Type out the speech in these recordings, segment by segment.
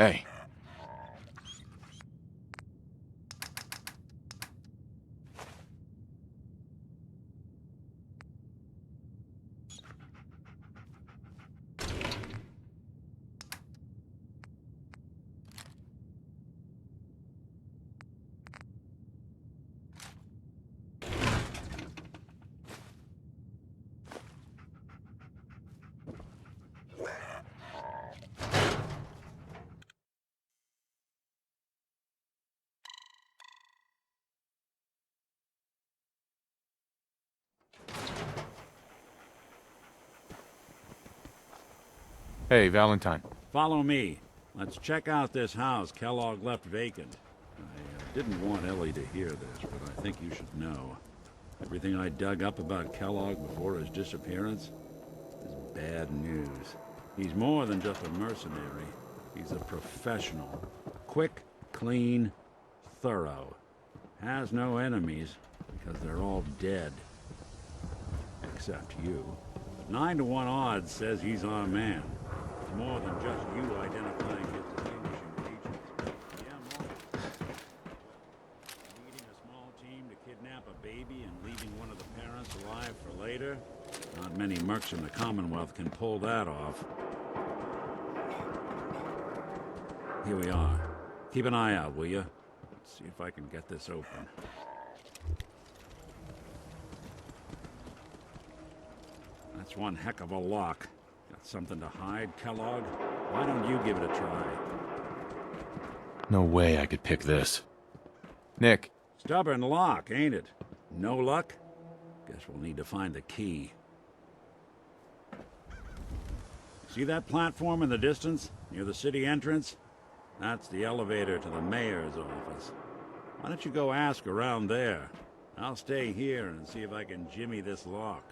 Hey. Hey, Valentine. Follow me. Let's check out this house Kellogg left vacant. I didn't want Ellie to hear this, but I think you should know. Everything I dug up about Kellogg before his disappearance is bad news. He's more than just a mercenary. He's a professional. Quick, clean, thorough. Has no enemies, because they're all dead. Except you. 9 to 1 odds says he's our man. It's more than just you identifying his distinguishing features. Yeah, more. Leading a small team to kidnap a baby and leaving one of the parents alive for later? Not many mercs in the Commonwealth can pull that off. Here we are. Keep an eye out, will you? Let's see if I can get this open. That's one heck of a lock. Got something to hide, Kellogg? Why don't you give it a try? No way I could pick this. Nick. Stubborn lock, ain't it? No luck? Guess we'll need to find the key. See that platform in the distance, near the city entrance? That's the elevator to the mayor's office. Why don't you go ask around there? I'll stay here and see if I can jimmy this lock.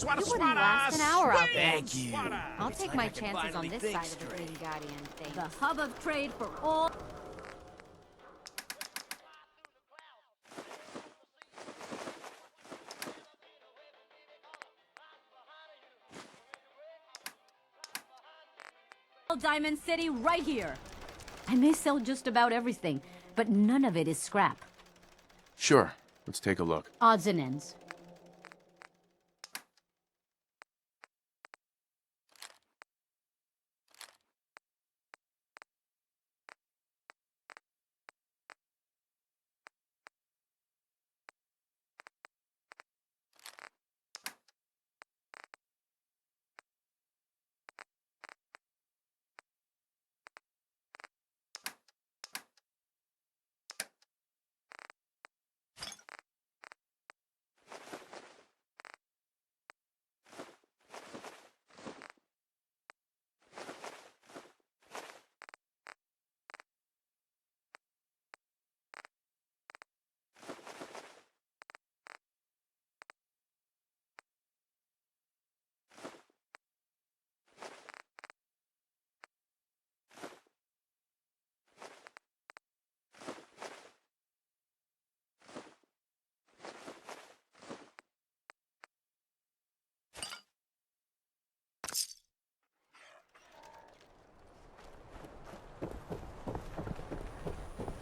You wouldn't last an hour out there. Thank you. I'll take my chances on this side of the Wingardium thing. The hub of trade for all. Diamond City right here. I may sell just about everything, but none of it is scrap. Sure. Let's take a look. Odds and ends.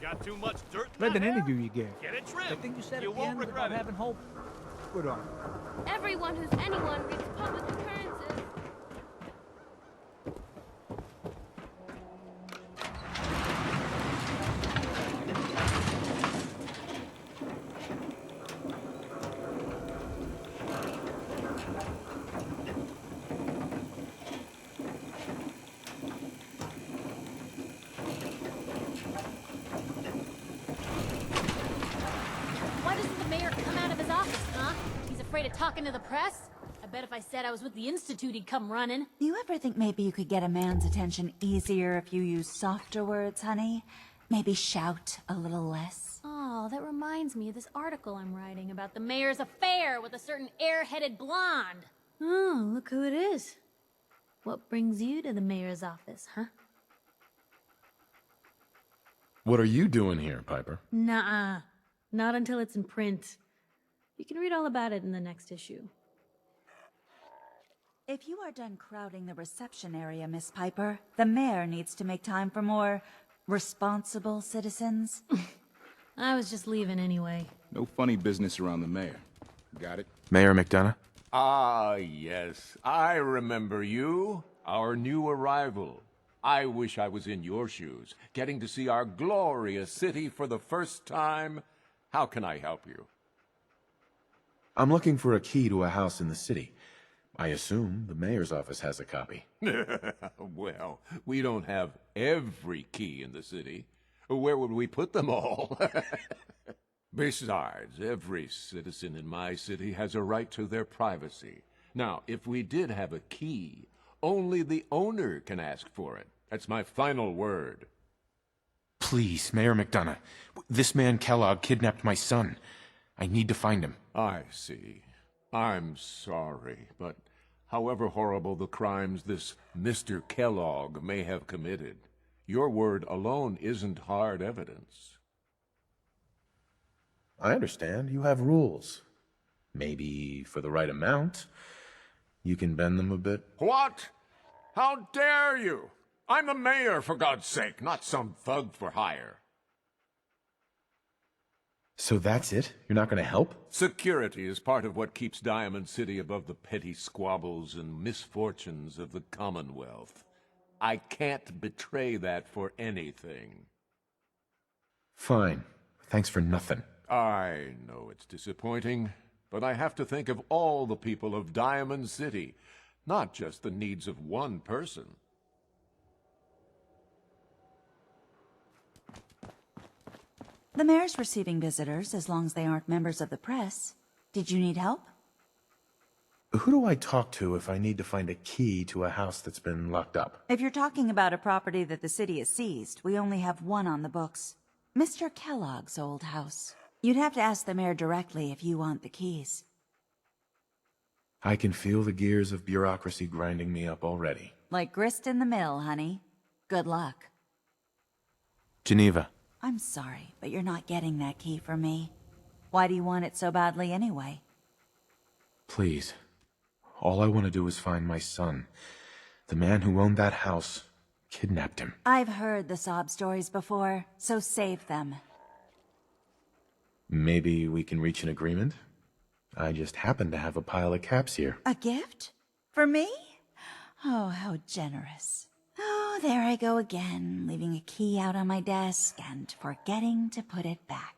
Got too much dirt in Read that that hair? interview you gave. Get it trimmed. I think you said You at the won't end regret about it. having hope. Good on you. Everyone who's anyone reads public occurrences. Why doesn't the mayor come out of his office, huh? He's afraid of talking to the press? I bet if I said I was with the Institute, he'd come running. Do you ever think maybe you could get a man's attention easier if you use softer words, honey? Maybe shout a little less? Oh, that reminds me of this article I'm writing about the mayor's affair with a certain air-headed blonde. Oh, look who it is. What brings you to the mayor's office, huh? What are you doing here, Piper? Nuh-uh. Not until it's in print. You can read all about it in the next issue. If you are done crowding the reception area, Miss Piper, the mayor needs to make time for more responsible citizens. I was just leaving anyway. No funny business around the mayor. Got it? Mayor McDonough? Ah, yes. I remember you. Our new arrival. I wish I was in your shoes, getting to see our glorious city for the first time. How can I help you? I'm looking for a key to a house in the city. I assume the mayor's office has a copy. Well, we don't have every key in the city. Where would we put them all? Besides, every citizen in my city has a right to their privacy. Now, if we did have a key, only the owner can ask for it. That's my final word. Please, Mayor McDonough. This man Kellogg kidnapped my son. I need to find him. I see. I'm sorry, but however horrible the crimes this Mr. Kellogg may have committed, your word alone isn't hard evidence. I understand. You have rules. Maybe for the right amount, you can bend them a bit. What? How dare you? I'm the mayor, for God's sake, not some thug for hire. So that's it? You're not going to help? Security is part of what keeps Diamond City above the petty squabbles and misfortunes of the Commonwealth. I can't betray that for anything. Fine. Thanks for nothing. I know it's disappointing, but I have to think of all the people of Diamond City, not just the needs of one person. The mayor's receiving visitors as long as they aren't members of the press. Did you need help? Who do I talk to if I need to find a key to a house that's been locked up? If you're talking about a property that the city has seized, we only have one on the books. Mr. Kellogg's old house. You'd have to ask the mayor directly if you want the keys. I can feel the gears of bureaucracy grinding me up already. Like grist in the mill, honey. Good luck. Geneva. I'm sorry, but you're not getting that key from me. Why do you want it so badly anyway? Please. All I want to do is find my son. The man who owned that house kidnapped him. I've heard the sob stories before, so save them. Maybe we can reach an agreement? I just happen to have a pile of caps here. A gift? For me? Oh, how generous. Oh, there I go again, leaving a key out on my desk and forgetting to put it back.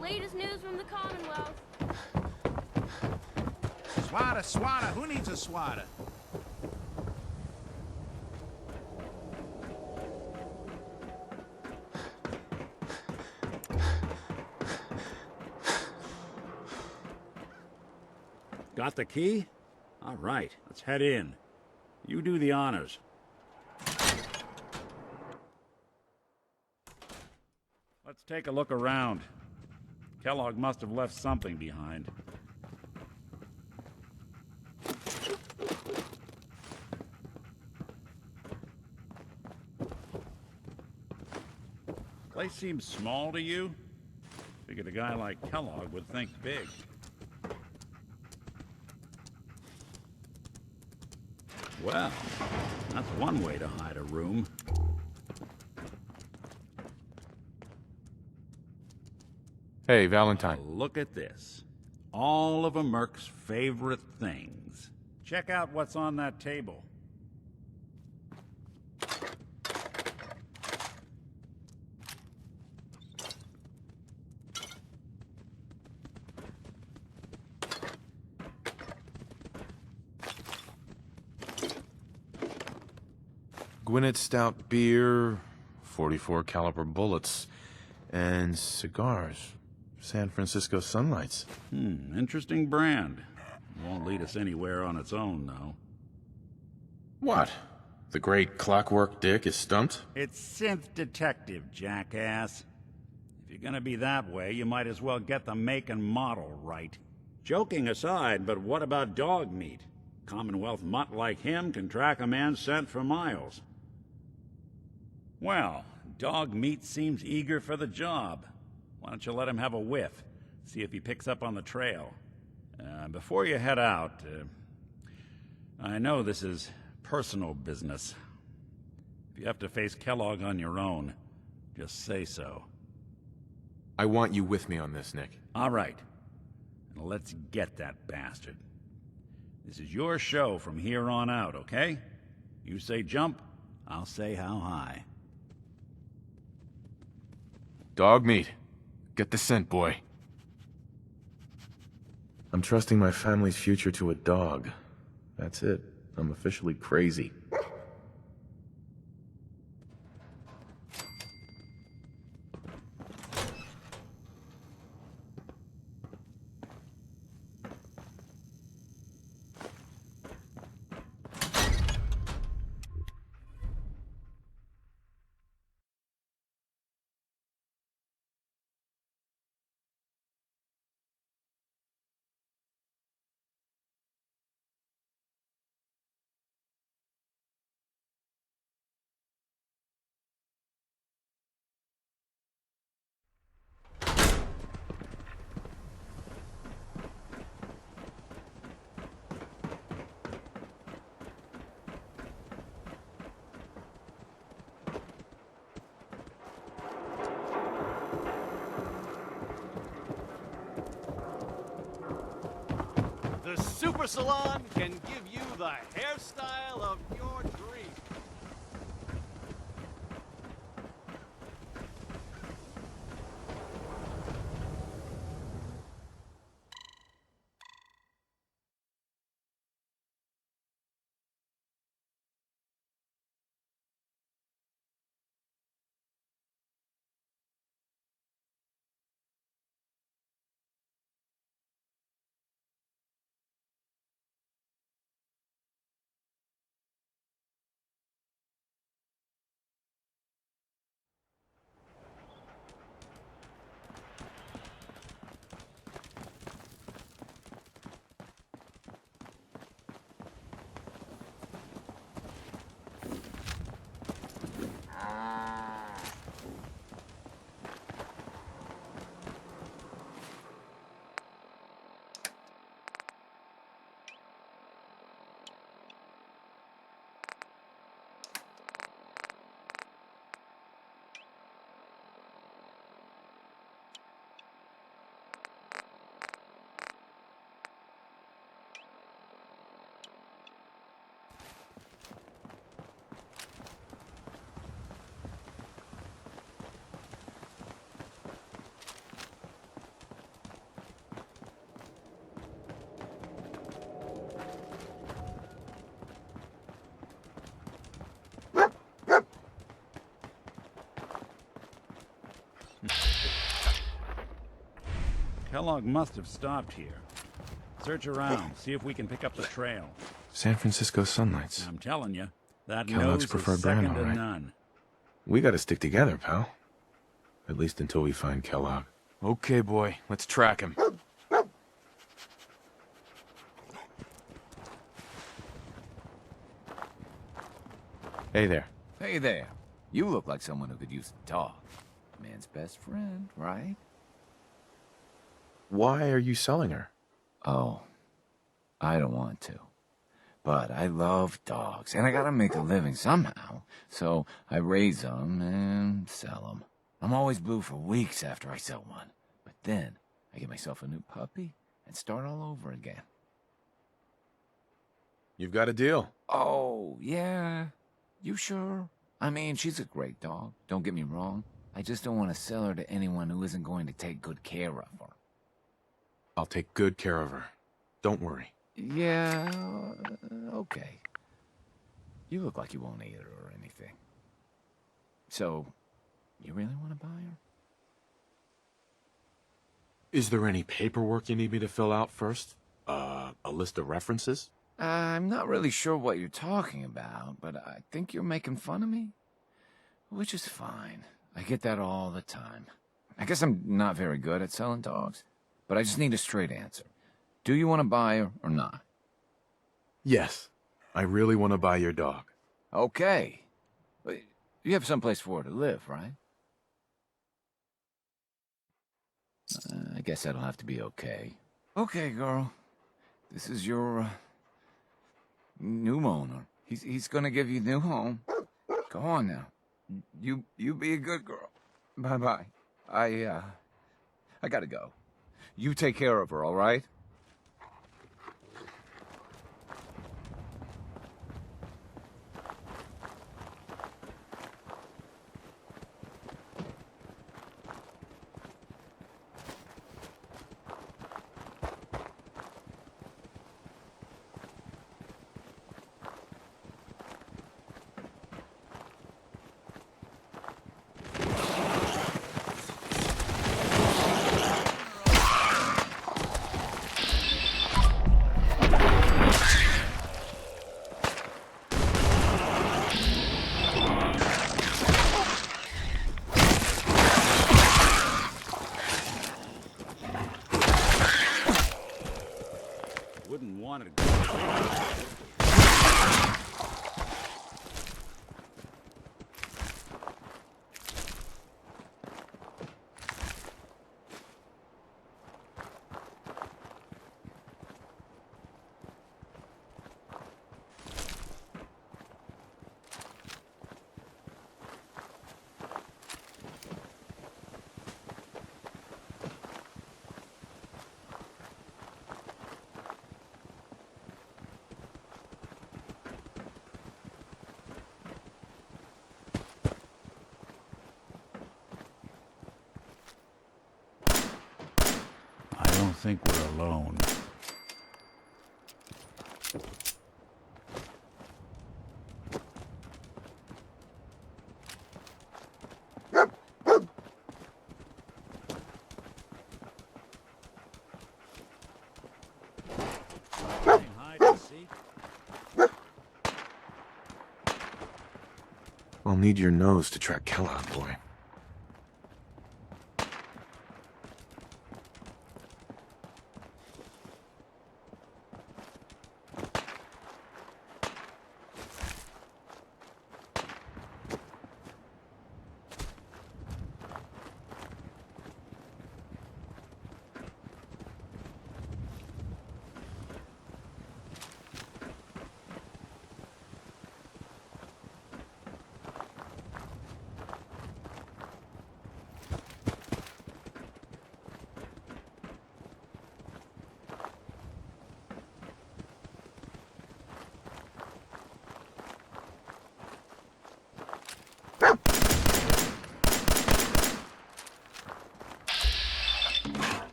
Latest news from the Commonwealth. Swatter, swatter. Who needs a swatter? Got the key? All right, let's head in. You do the honors. Let's take a look around. Kellogg must have left something behind. Place seems small to you? Figured a guy like Kellogg would think big. Well, that's one way to hide a room. Hey, Valentine. Look at this. All of a Merc's favorite things. Check out what's on that table. Gwinnett Stout beer, 44 caliber bullets, and cigars. San Francisco Sunlights. Interesting brand. Won't lead us anywhere on its own, though. What? The great Clockwork Dick is stumped? It's Synth Detective, jackass. If you're gonna be that way, you might as well get the make and model right. Joking aside, but what about dog meat? Commonwealth mutt like him can track a man's scent for miles. Well, dog meat seems eager for the job. Why don't you let him have a whiff? See if he picks up on the trail. Before you head out, I know this is personal business. If you have to face Kellogg on your own, just say so. I want you with me on this, Nick. All right. Now let's get that bastard. This is your show from here on out, okay? You say jump, I'll say how high. Dog meat. Get the scent, boy. I'm trusting my family's future to a dog. That's it. I'm officially crazy. The Super Salon can give you the hairstyle of your dreams. Kellogg must have stopped here. Search around, see if we can pick up the trail. San Francisco Sunlights. I'm telling you, that Kellogg's nose preferred is brand, second to all right. none. We gotta stick together, pal. At least until we find Kellogg. Okay, boy. Let's track him. Hey there. Hey there. You look like someone who could use a dog. Man's best friend, right? Why are you selling her? Oh, I don't want to. But I love dogs, and I gotta make a living somehow. So I raise them and sell them. I'm always blue for weeks after I sell one. But then I get myself a new puppy and start all over again. You've got a deal. Oh, yeah? You sure? I mean, she's a great dog, don't get me wrong. I just don't want to sell her to anyone who isn't going to take good care of her. I'll take good care of her. Don't worry. Yeah, okay. You look like you won't eat her or anything. So, you really want to buy her? Is there any paperwork you need me to fill out first? A list of references? I'm not really sure what you're talking about, but I think you're making fun of me. Which is fine. I get that all the time. I guess I'm not very good at selling dogs, but I just need a straight answer. Do you want to buy her or not? Yes. I really want to buy your dog. Okay. But you have someplace for her to live, right? I guess that'll have to be okay. Okay, girl. This is your, new owner. He's gonna give you a new home. Go on now. You be a good girl. Bye-bye. I gotta go. You take care of her, all right? Wouldn't want to go. I don't think we're alone. Hide and seek. I'll need your nose to track Kellogg, boy.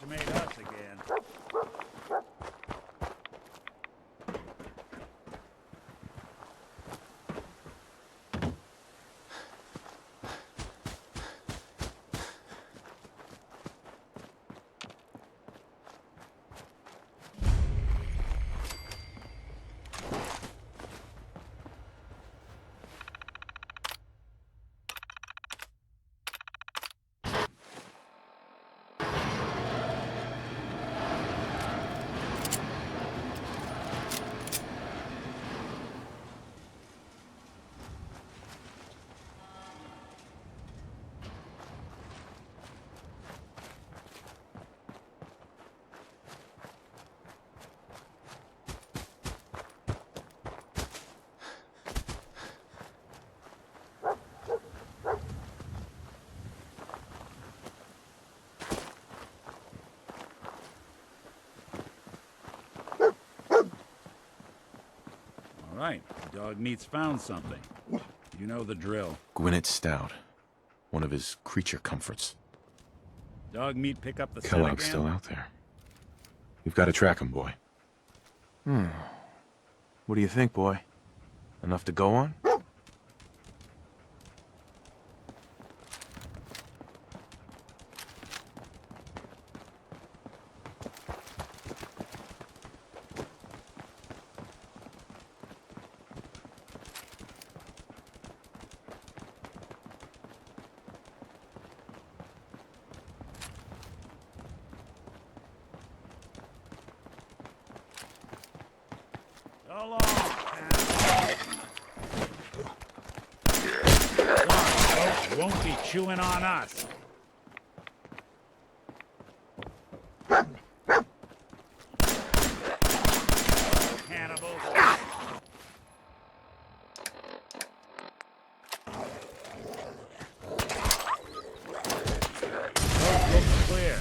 underestimate us again. All right, dog meat's found something. You know the drill. Gwyneth Stout. One of his creature comforts. Dog meat pick up the scent Kellogg's again? still out there. We've got to track him, boy. What do you think, boy? Enough to go on? So long, pal. Come on, folks. You won't be chewing on us. Cannibals. Road looks clear.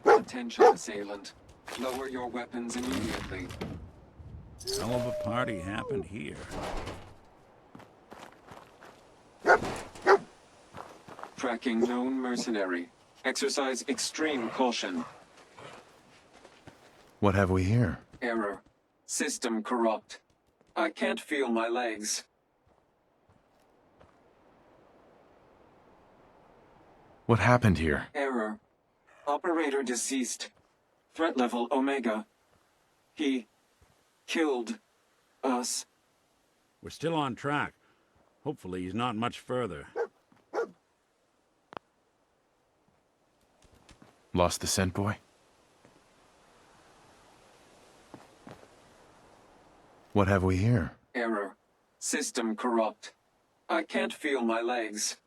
Attention, assailant. Lower your weapons immediately. Hell of a party happened here. Tracking known mercenary. Exercise extreme caution. What have we here? Error. System corrupt. I can't feel my legs. What happened here? Error. Operator deceased. Threat level Omega. He killed us. We're still on track. Hopefully he's not much further. Lost the scent, boy? What have we here? Error. System corrupt. I can't feel my legs.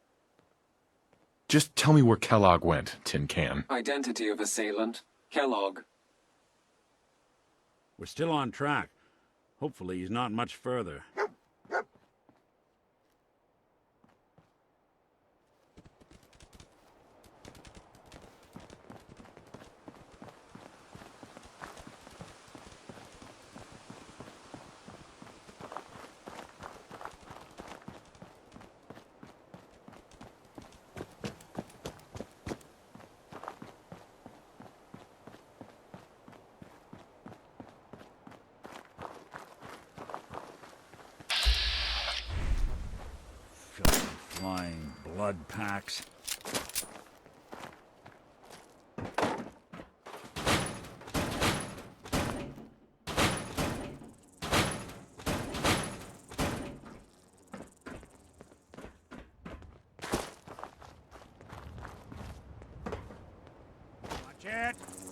Just tell me where Kellogg went, Tin Can. Identity of assailant. Kellogg. We're still on track. Hopefully he's not much further. Flying blood packs.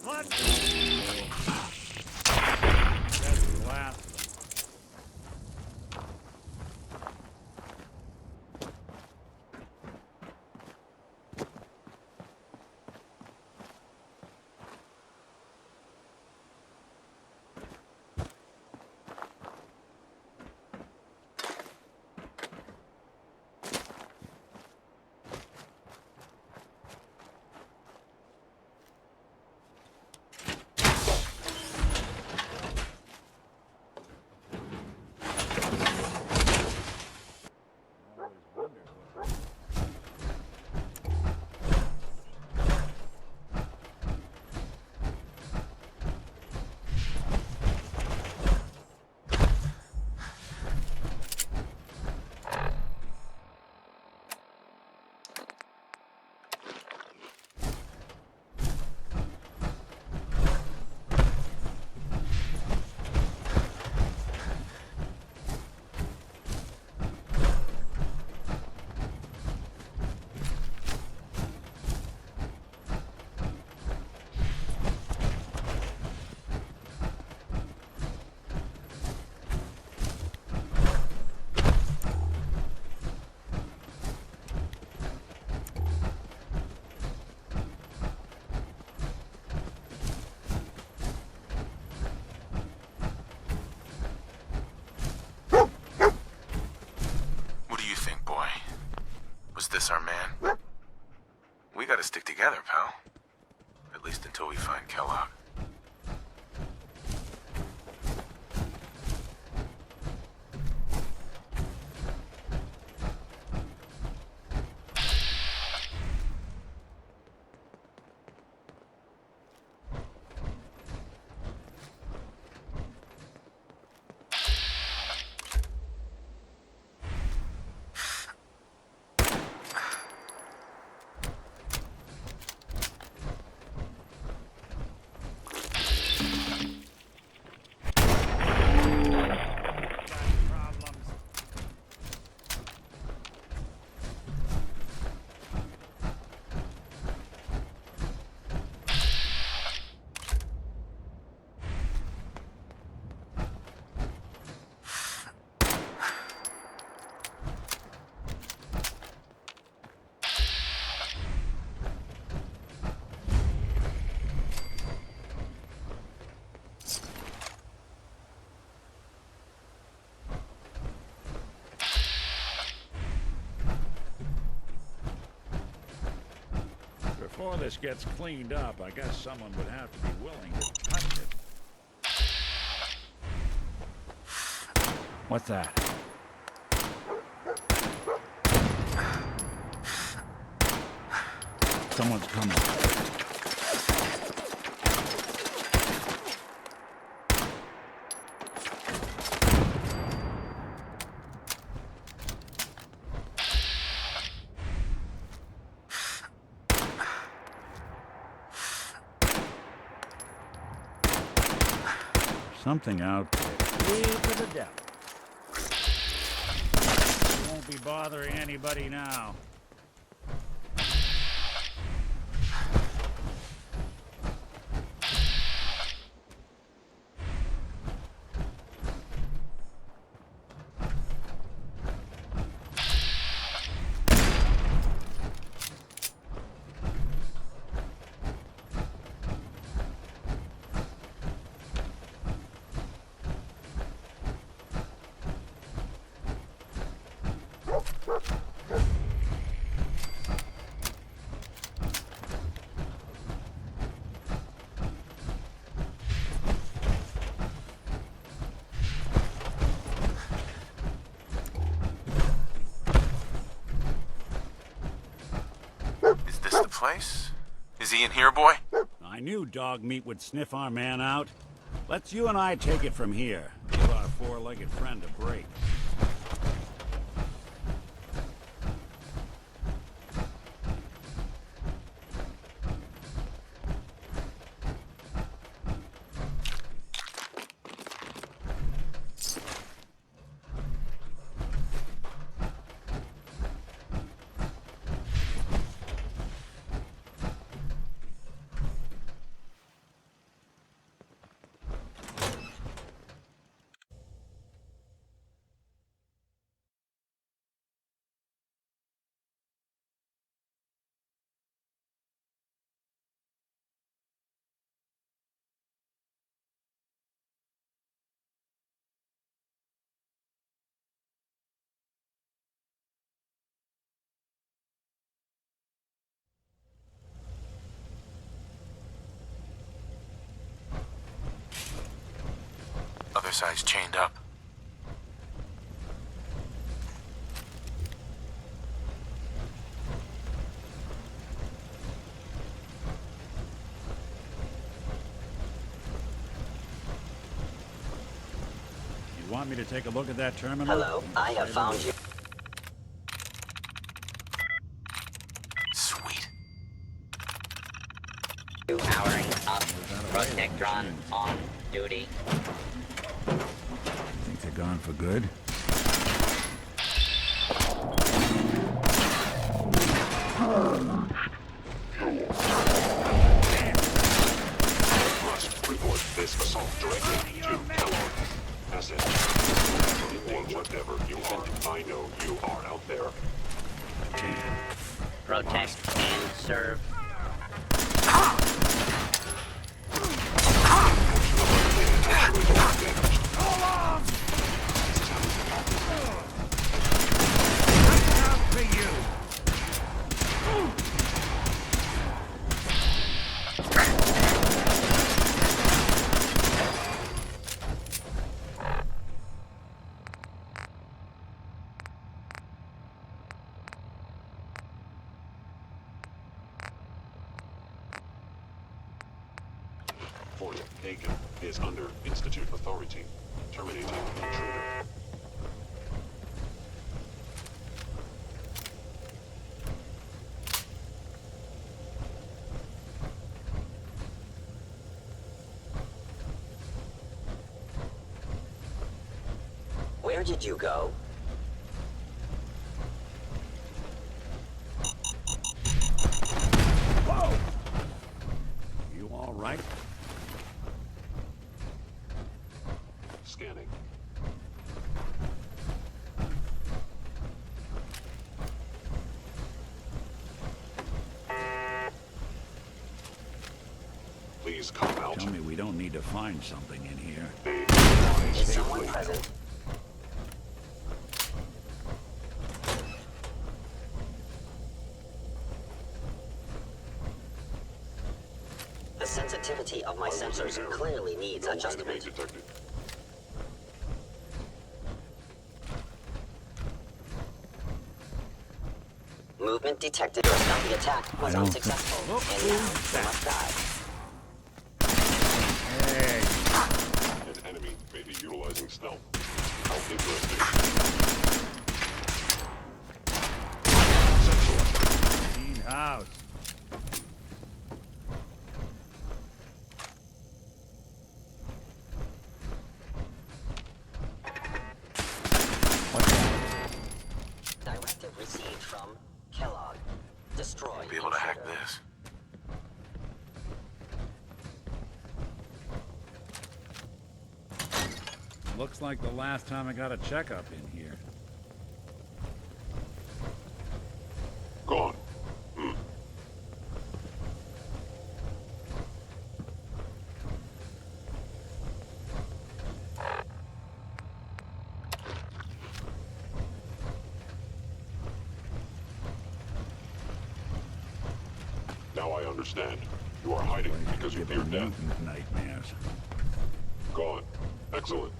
Let's go. That's the last of them. Was this our man? We gotta stick together, pal. At least until we find Kellogg. Before this gets cleaned up, I guess someone would have to be willing to touch it. What's that? Someone's coming. Something out there. Leave to the devil. Won't be bothering anybody now. Is this the place? Is he in here, boy? I knew dog meat would sniff our man out. Let's you and I take it from here. Give our four-legged friend a break. homicides chained up. You want me to take a look at that terminal? Hello, I have found you. Sweet. Powering up. Protectron on duty. Think they're gone for good? Must report this assault directly to Kellogg. Asset. Whatever you are, I know you are out there. Protect and serve. Fort Aiken is under Institute authority. Terminating intruder. Where did you go? Whoa! You all right? Scanning. Please come out. Tell me we don't need to find something in here. Is someone present? The sensitivity of my sensors clearly needs adjustment. Detected. Movement detected. Your stealthy attack was unsuccessful, and now you must die. An enemy may be utilizing stealth. How interesting. Clean house. Directive received from Kellogg. Destroy. Be able to hack this. Looks like the last time I got a checkup in here. Gone. Now I understand. You are hiding because you fear death. Nightmares. Gone. Excellent.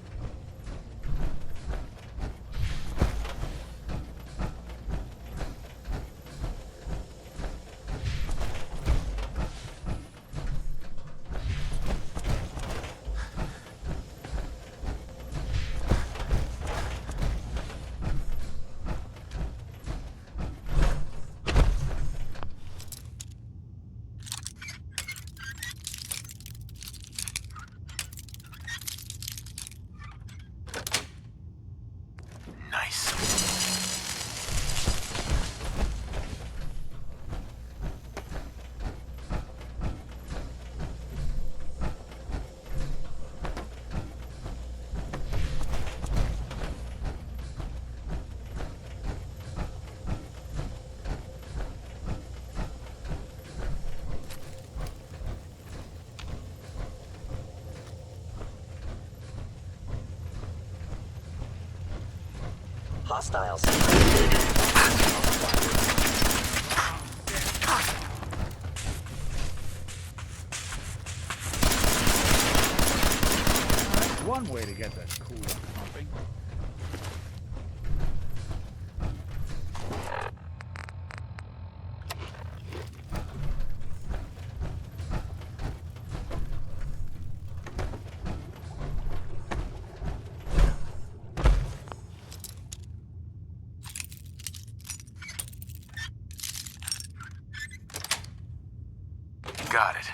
Hostiles. One way to get the got it.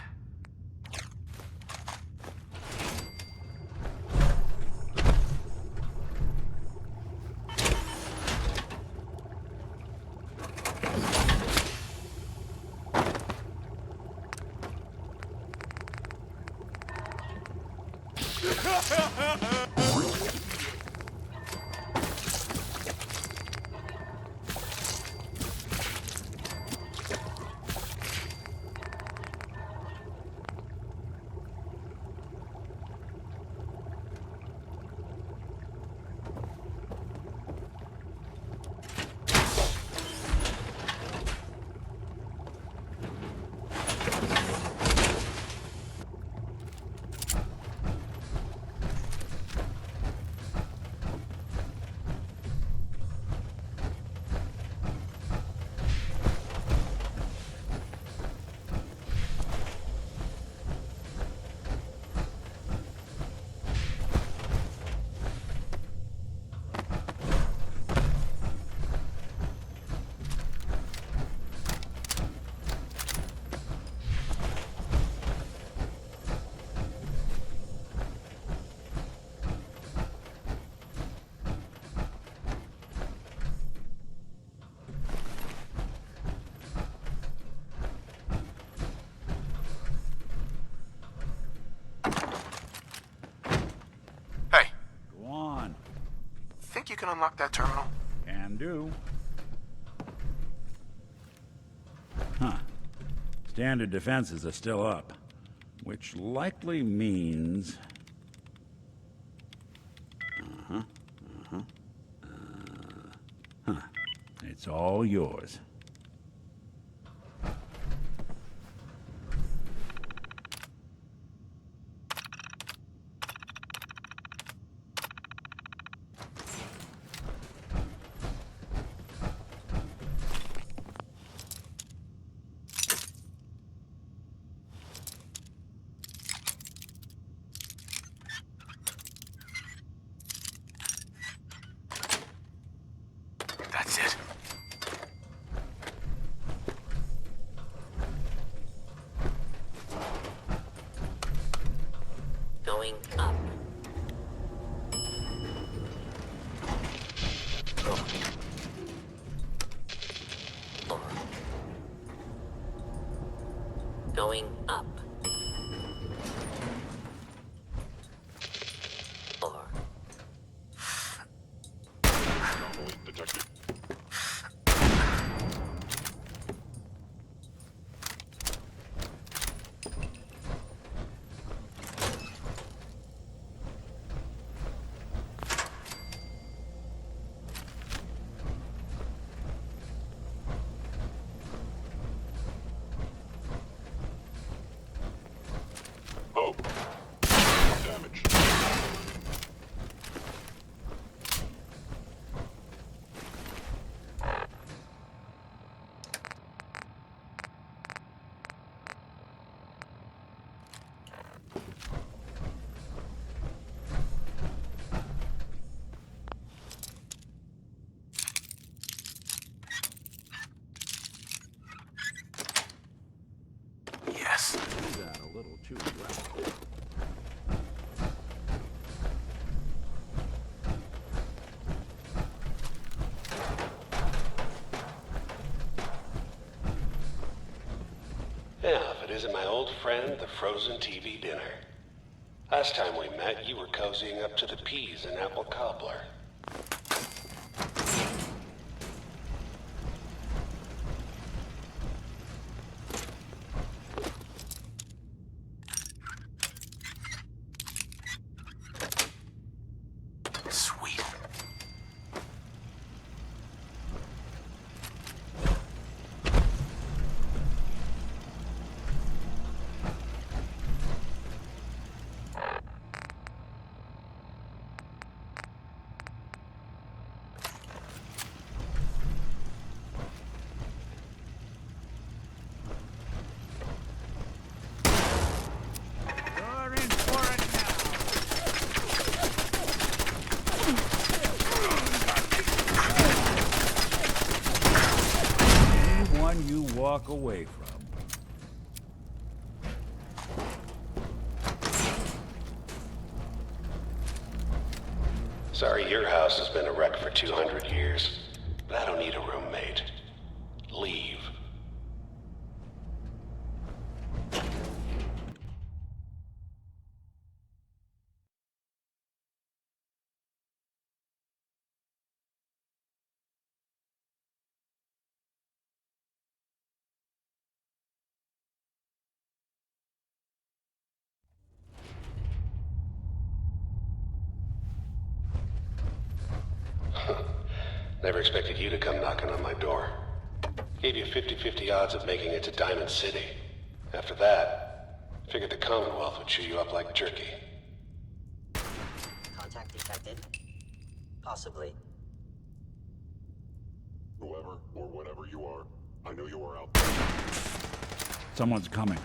Think you can unlock that terminal? Can do. Huh. Standard defenses are still up, which likely means... It's all yours. That's it. Going up. Going up. Anomaly detected. Oh. Damage. Yes. Do that a little too well. Yeah, if it isn't my old friend, the frozen TV dinner. Last time we met, you were cozying up to the peas and apple cobbler. Sweet. You're in for it now. Anyone you walk away from. Sorry your house has been a wreck for 200 years, but I don't need a roommate. Leave. Never expected you to come knocking on my door. Gave you 50-50 odds of making it to Diamond City. After that, figured the Commonwealth would chew you up like jerky. Contact detected. Possibly. Whoever or whatever you are, I know you are out there. Someone's coming.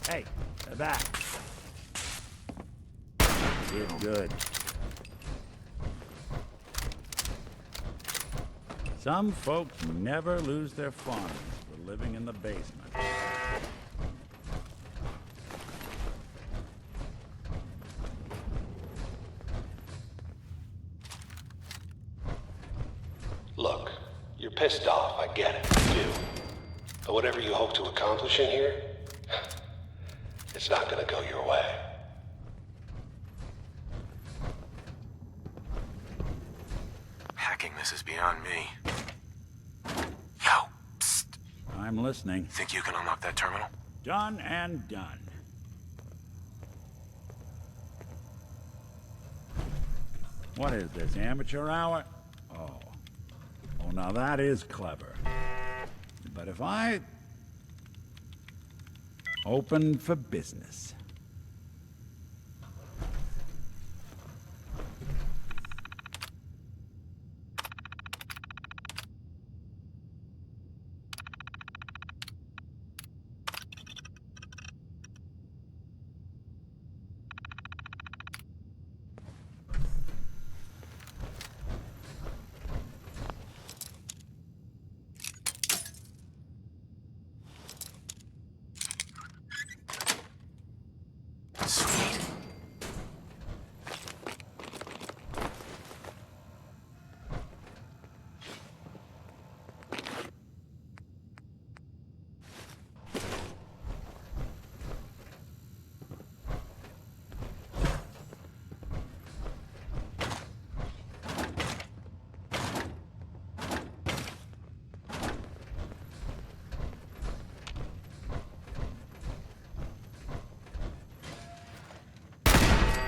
Hey, they're back. Did good. Some folks never lose their fondness for living in the basement. Look, you're pissed off, I get it, you do. But whatever you hope to accomplish in here, it's not gonna go your way. Hacking this is beyond me. Yo, psst. I'm listening. Think you can unlock that terminal? Done and done. What is this, amateur hour? Oh, now that is clever. But if I open for business.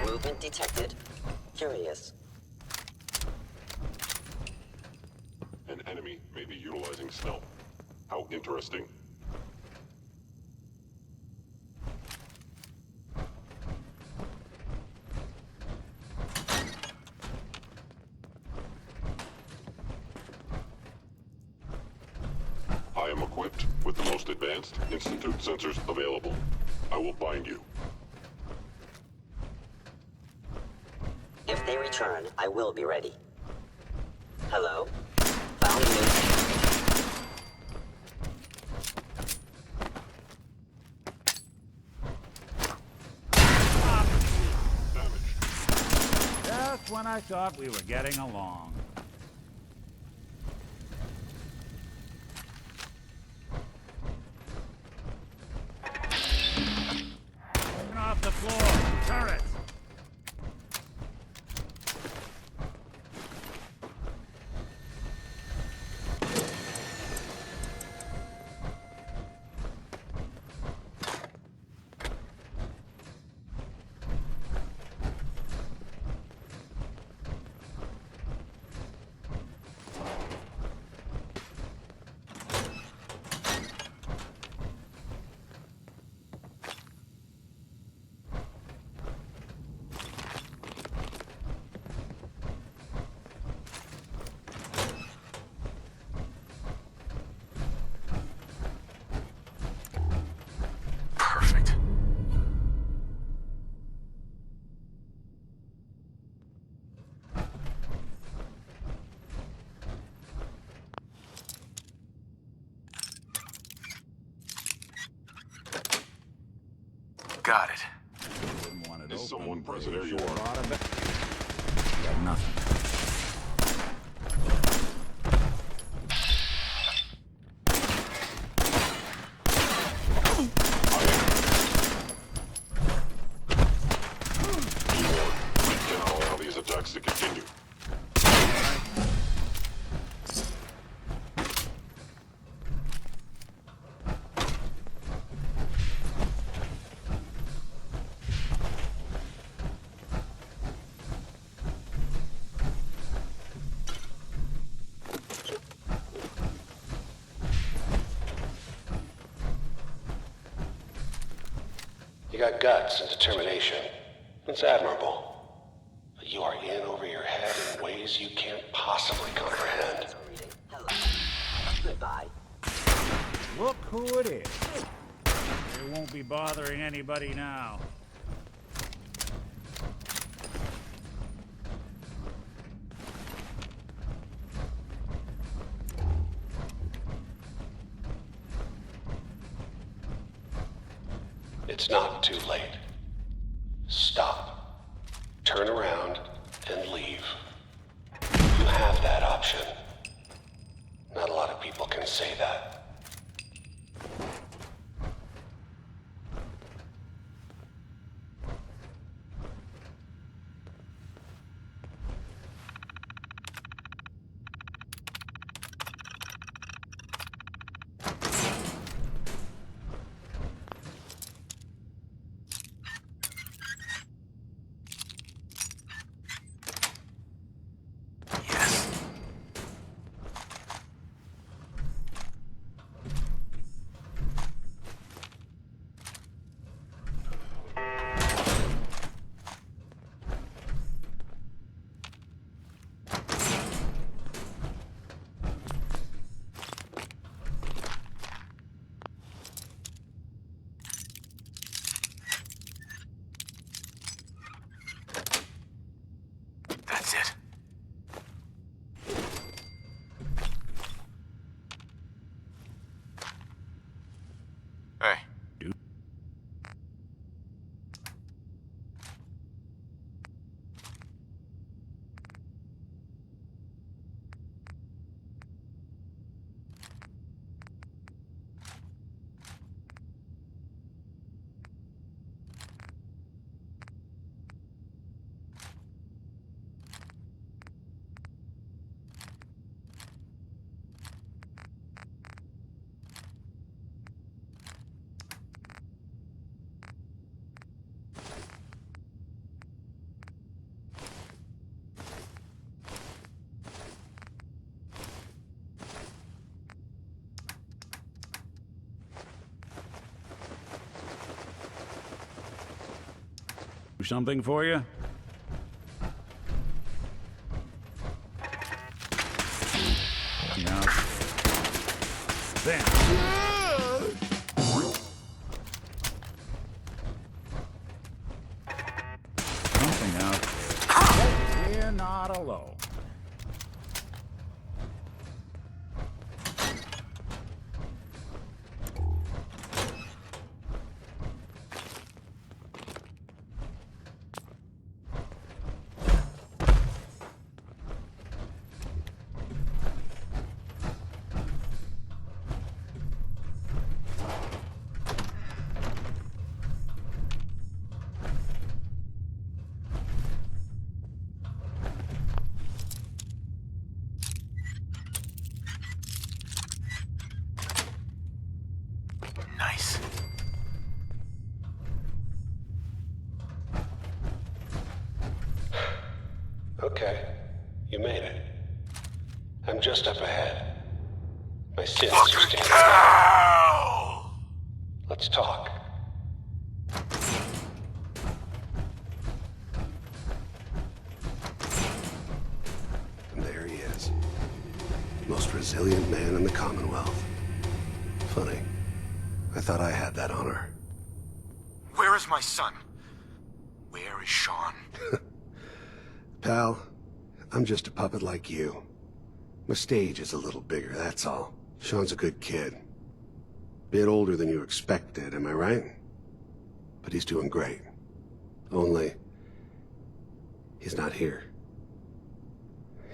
Movement detected. Curious. An enemy may be utilizing stealth. How interesting. I am equipped with the most advanced Institute sensors available. I will find you. If they return, I will be ready. Hello? Found you. Just when I thought we were getting along. Turn off the floor. Turrets. Got it. Didn't want it Is open. someone present Pretty here? sure a lot of it. Got nothing. We cannot allow these attacks to continue. You got guts and determination. It's admirable. But you are in over your head in ways you can't possibly comprehend. Hello. Goodbye. Look who it is. They won't be bothering anybody now. It's not too late. Stop. Turn around and leave. You have that option. Not a lot of people can say that. That's it. Hey. Do something for you? Yeah. Bam. Something out there. We're not alone. Nice. Okay, you made it. I'm just up ahead. My sins are standing guard. Let's talk. And there he is. Most resilient man in the Commonwealth. Funny. I thought I had that honor. Where is my son? Where is Sean? Pal, I'm just a puppet like you. My stage is a little bigger, that's all. Sean's a good kid. Bit older than you expected, am I right? but he's doing great. Only, he's not here.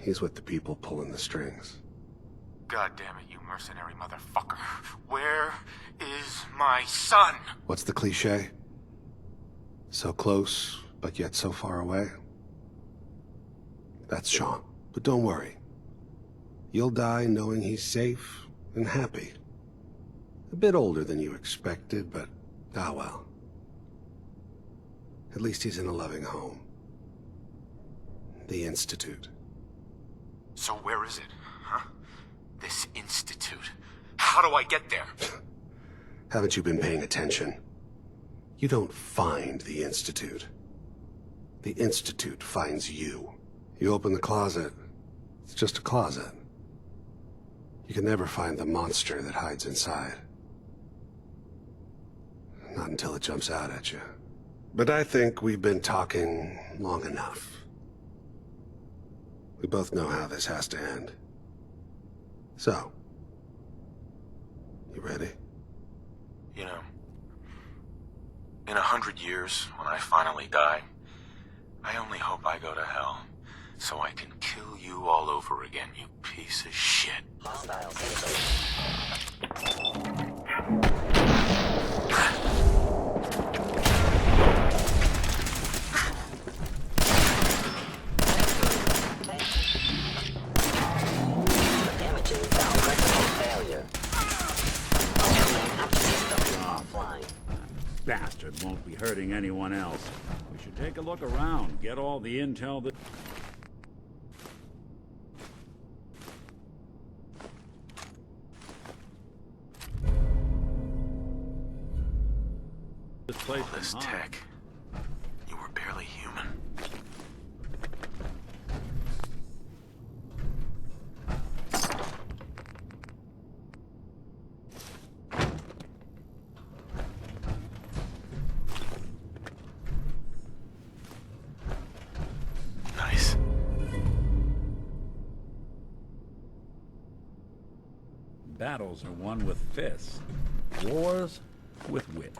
He's with the people pulling the strings. God damn it, you mercenary motherfucker. Where is my son? What's the cliche? So close, but yet so far away? That's Sean. But don't worry. You'll die knowing he's safe and happy. A bit older than you expected, but ah well. At least he's in a loving home. The Institute. So where is it, huh? This institute. How do I get there? Haven't you been paying attention? You don't find the Institute. The Institute finds you. You open the closet, it's just a closet. You can never find the monster that hides inside. Not until it jumps out at you. But I think we've been talking long enough. We both know how this has to end. So, you ready? You know, in 100 years, when I finally die, I only hope I go to hell, so I can kill you all over again, you piece of shit. Bastard won't be hurting anyone else. We should take a look around, get all the intel that... This place all this tech. You were barely human. Nice. Battles are won with fists. Wars with wit.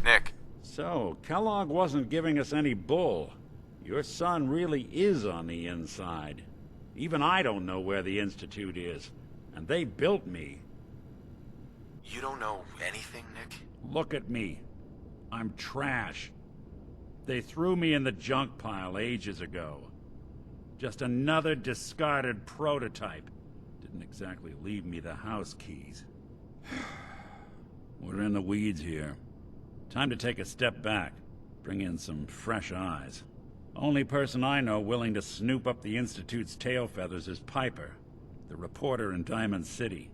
Nick. So, Kellogg wasn't giving us any bull. Your son really is on the inside. Even I don't know where the Institute is. And they built me. You don't know anything, Nick? Look at me. I'm trash. They threw me in the junk pile ages ago. Just another discarded prototype. Didn't exactly leave me the house keys. We're in the weeds here. Time to take a step back. Bring in some fresh eyes. Only person I know willing to snoop up the Institute's tail feathers is Piper, the reporter in Diamond City.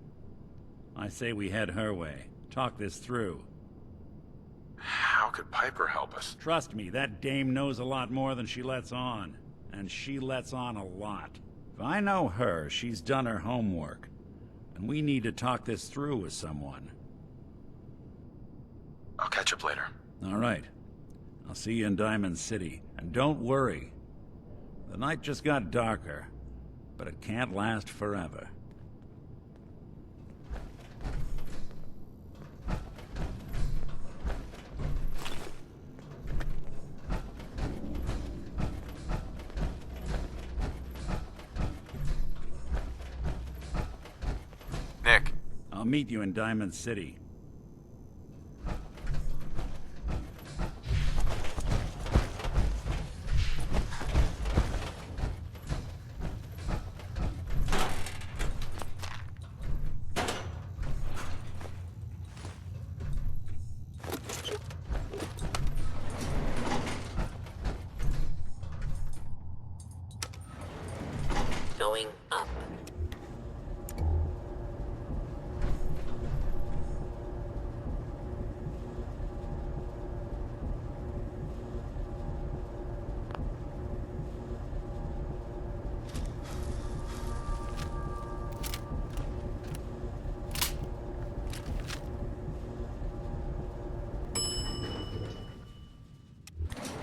I say we head her way. Talk this through. How could Piper help us? Trust me, that dame knows a lot more than she lets on. And she lets on a lot. If I know her, she's done her homework. And we need to talk this through with someone. I'll catch up later. All right. I'll see you in Diamond City. And don't worry. The night just got darker, but it can't last forever. Nick. I'll meet you in Diamond City. Going up.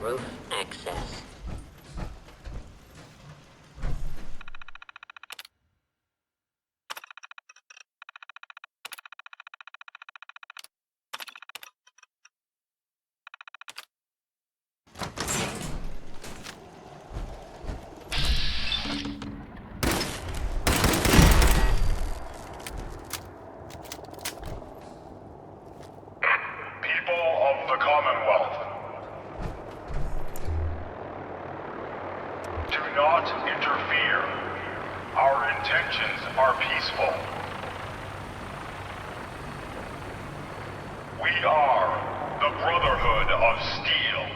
Roof access. People of the Commonwealth, do not interfere. Our intentions are peaceful. We are the Brotherhood of Steel.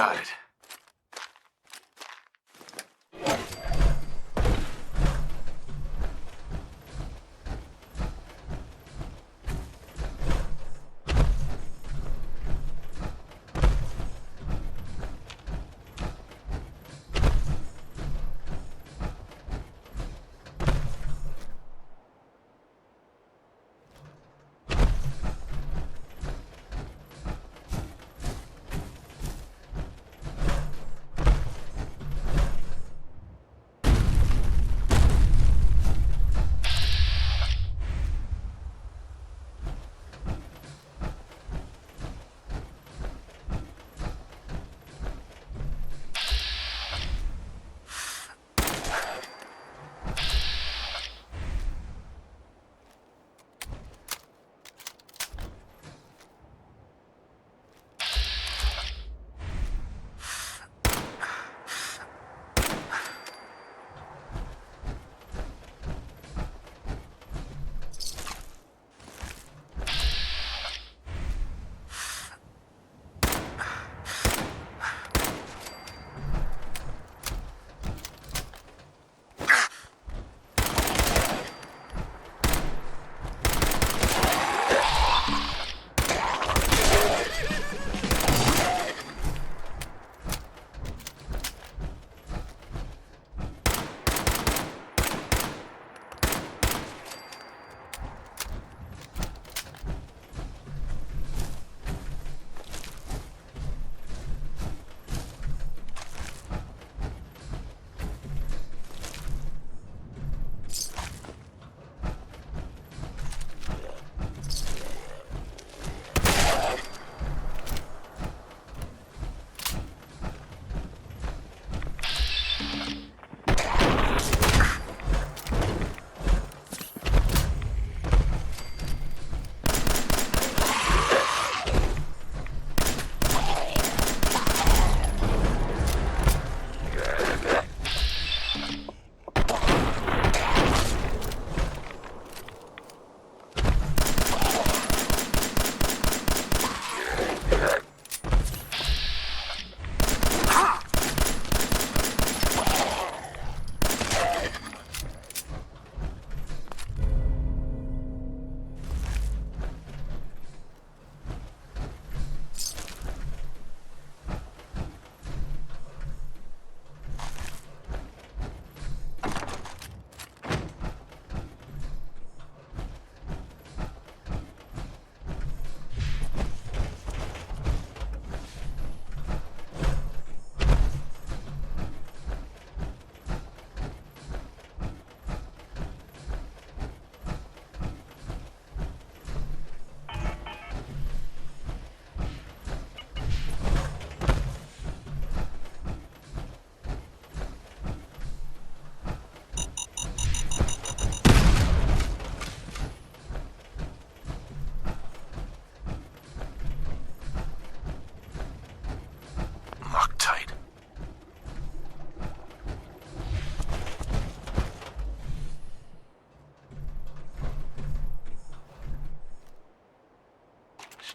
got it.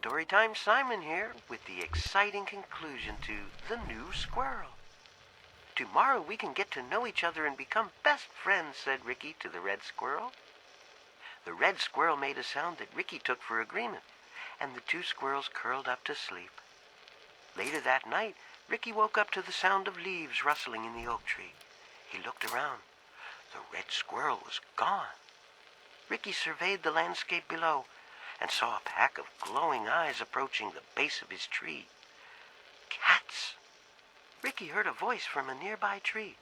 Storytime Simon here with the exciting conclusion to The New Squirrel. Tomorrow we can get to know each other and become best friends, said Ricky to the red squirrel. The red squirrel made a sound that Ricky took for agreement, and the two squirrels curled up to sleep. Later that night, Ricky woke up to the sound of leaves rustling in the oak tree. He looked around. The red squirrel was gone. Ricky surveyed the landscape below and saw a pack of glowing eyes approaching the base of his tree. Cats! Ricky heard a voice from a nearby tree.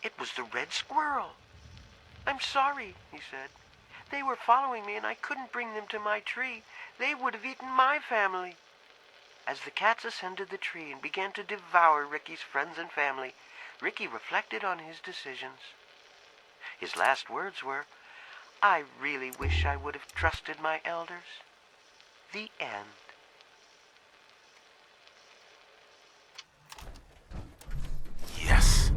It was the red squirrel. I'm sorry, he said. They were following me and I couldn't bring them to my tree. They would have eaten my family. As the cats ascended the tree and began to devour Ricky's friends and family, Ricky reflected on his decisions. His last words were, I really wish I would have trusted my elders. The end. Yes.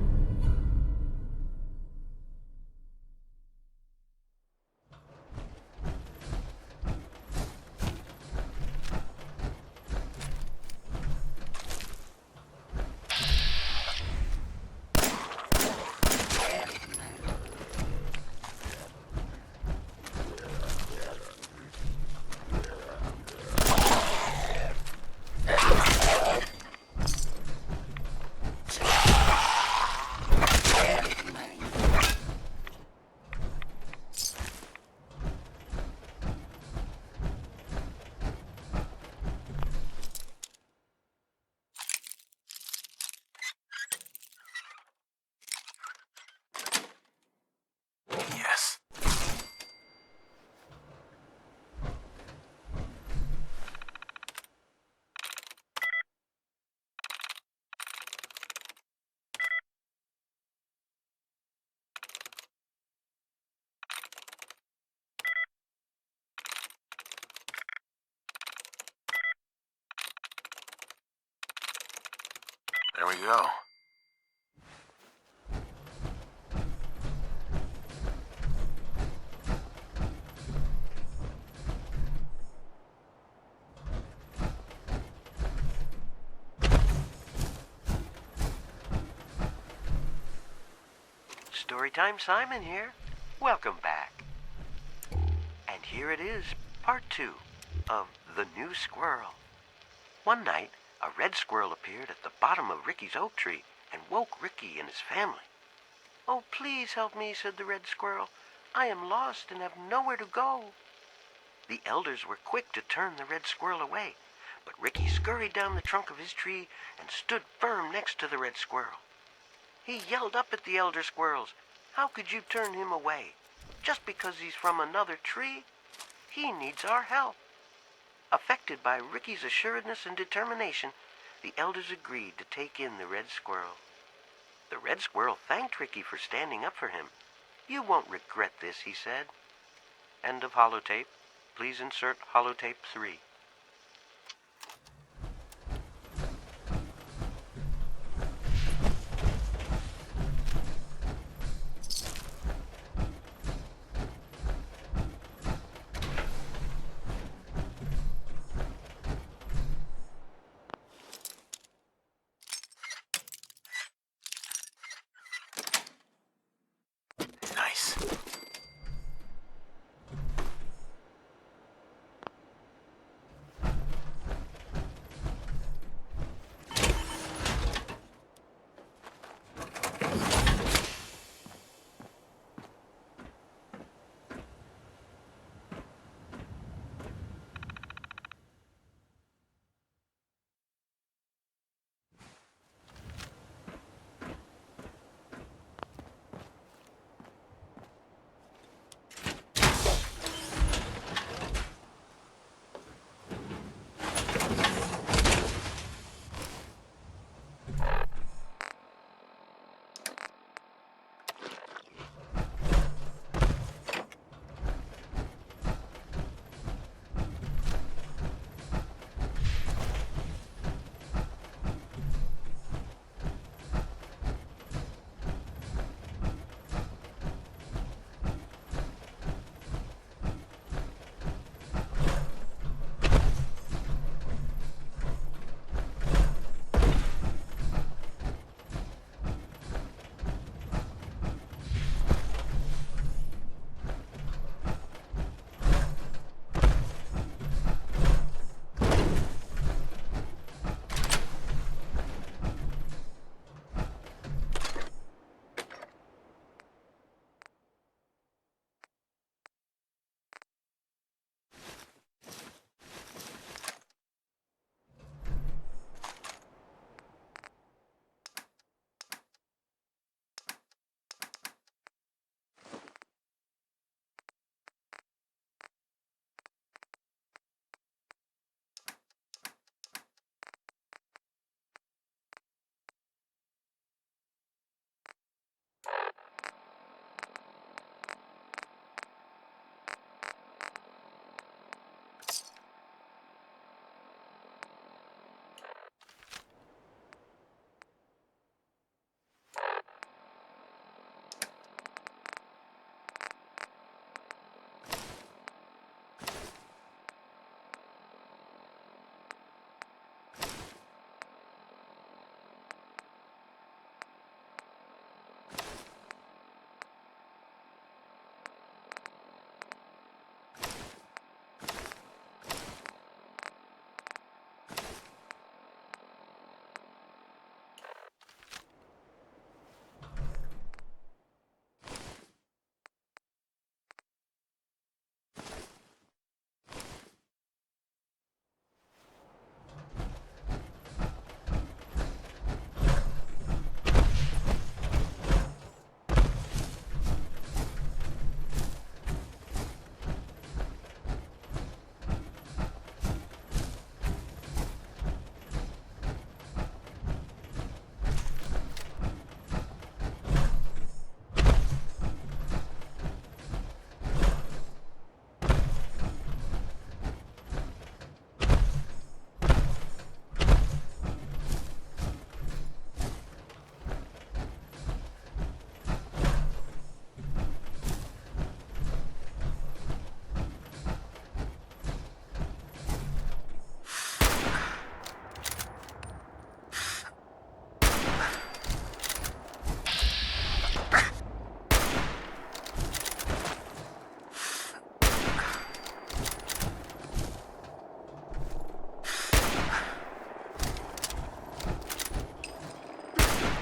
we go. Storytime Simon here. Welcome back. And here it is, part 2 of The New Squirrel. One night, a red squirrel appeared at the bottom of Ricky's oak tree and woke Ricky and his family. "Oh, please help me," said the red squirrel. "I am lost and have nowhere to go." The elders were quick to turn the red squirrel away, but Ricky scurried down the trunk of his tree and stood firm next to the red squirrel. He yelled up at the elder squirrels. How could you turn him away? Just because he's from another tree? He needs our help. Affected by Ricky's assuredness and determination, the elders agreed to take in the red squirrel. The red squirrel thanked Ricky for standing up for him. "You won't regret this," he said. End of holotape. Please insert holotape 3.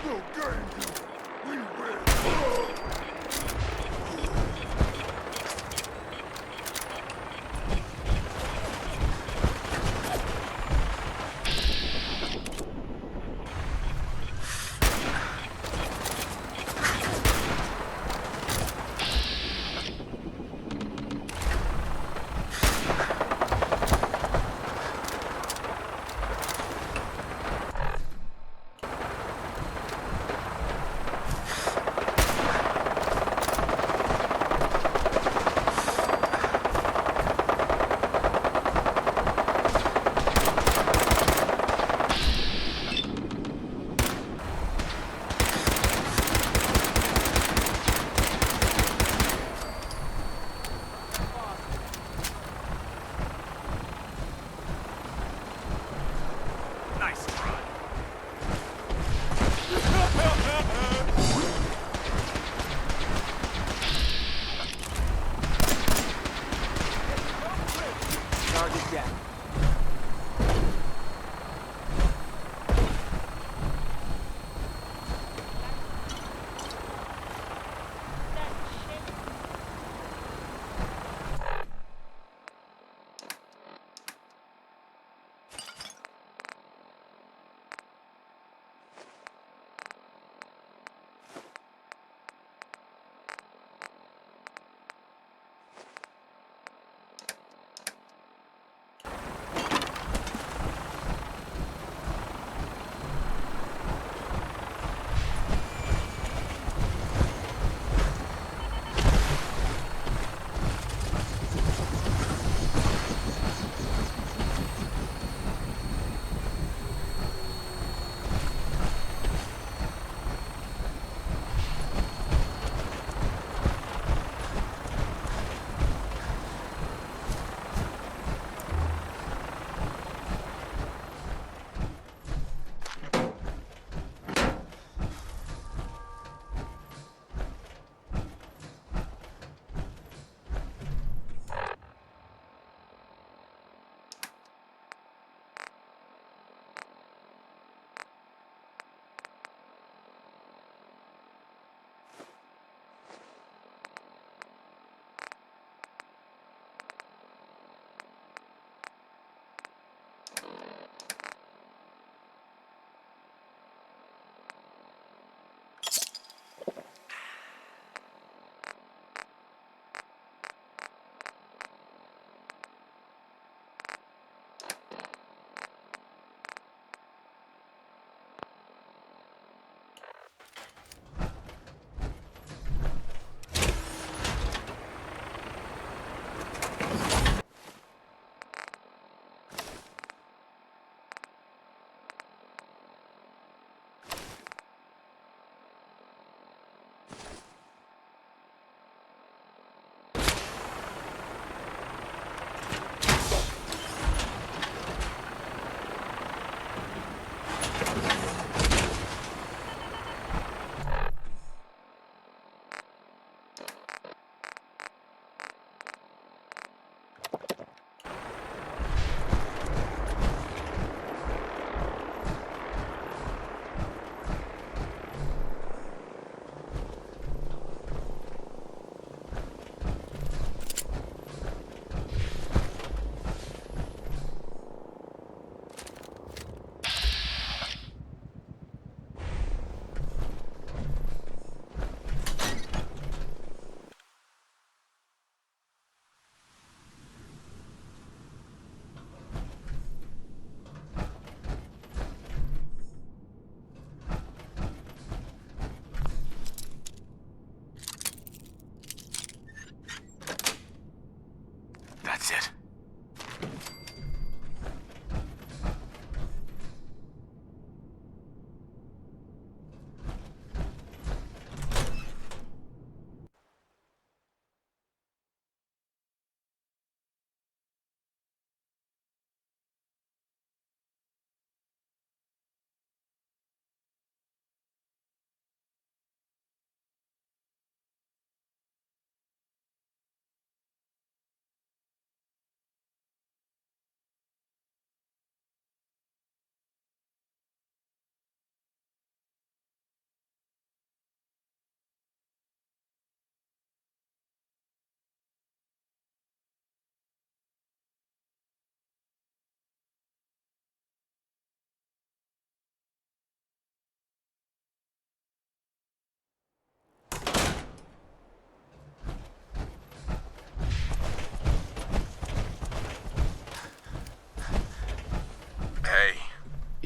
will gain you. We win.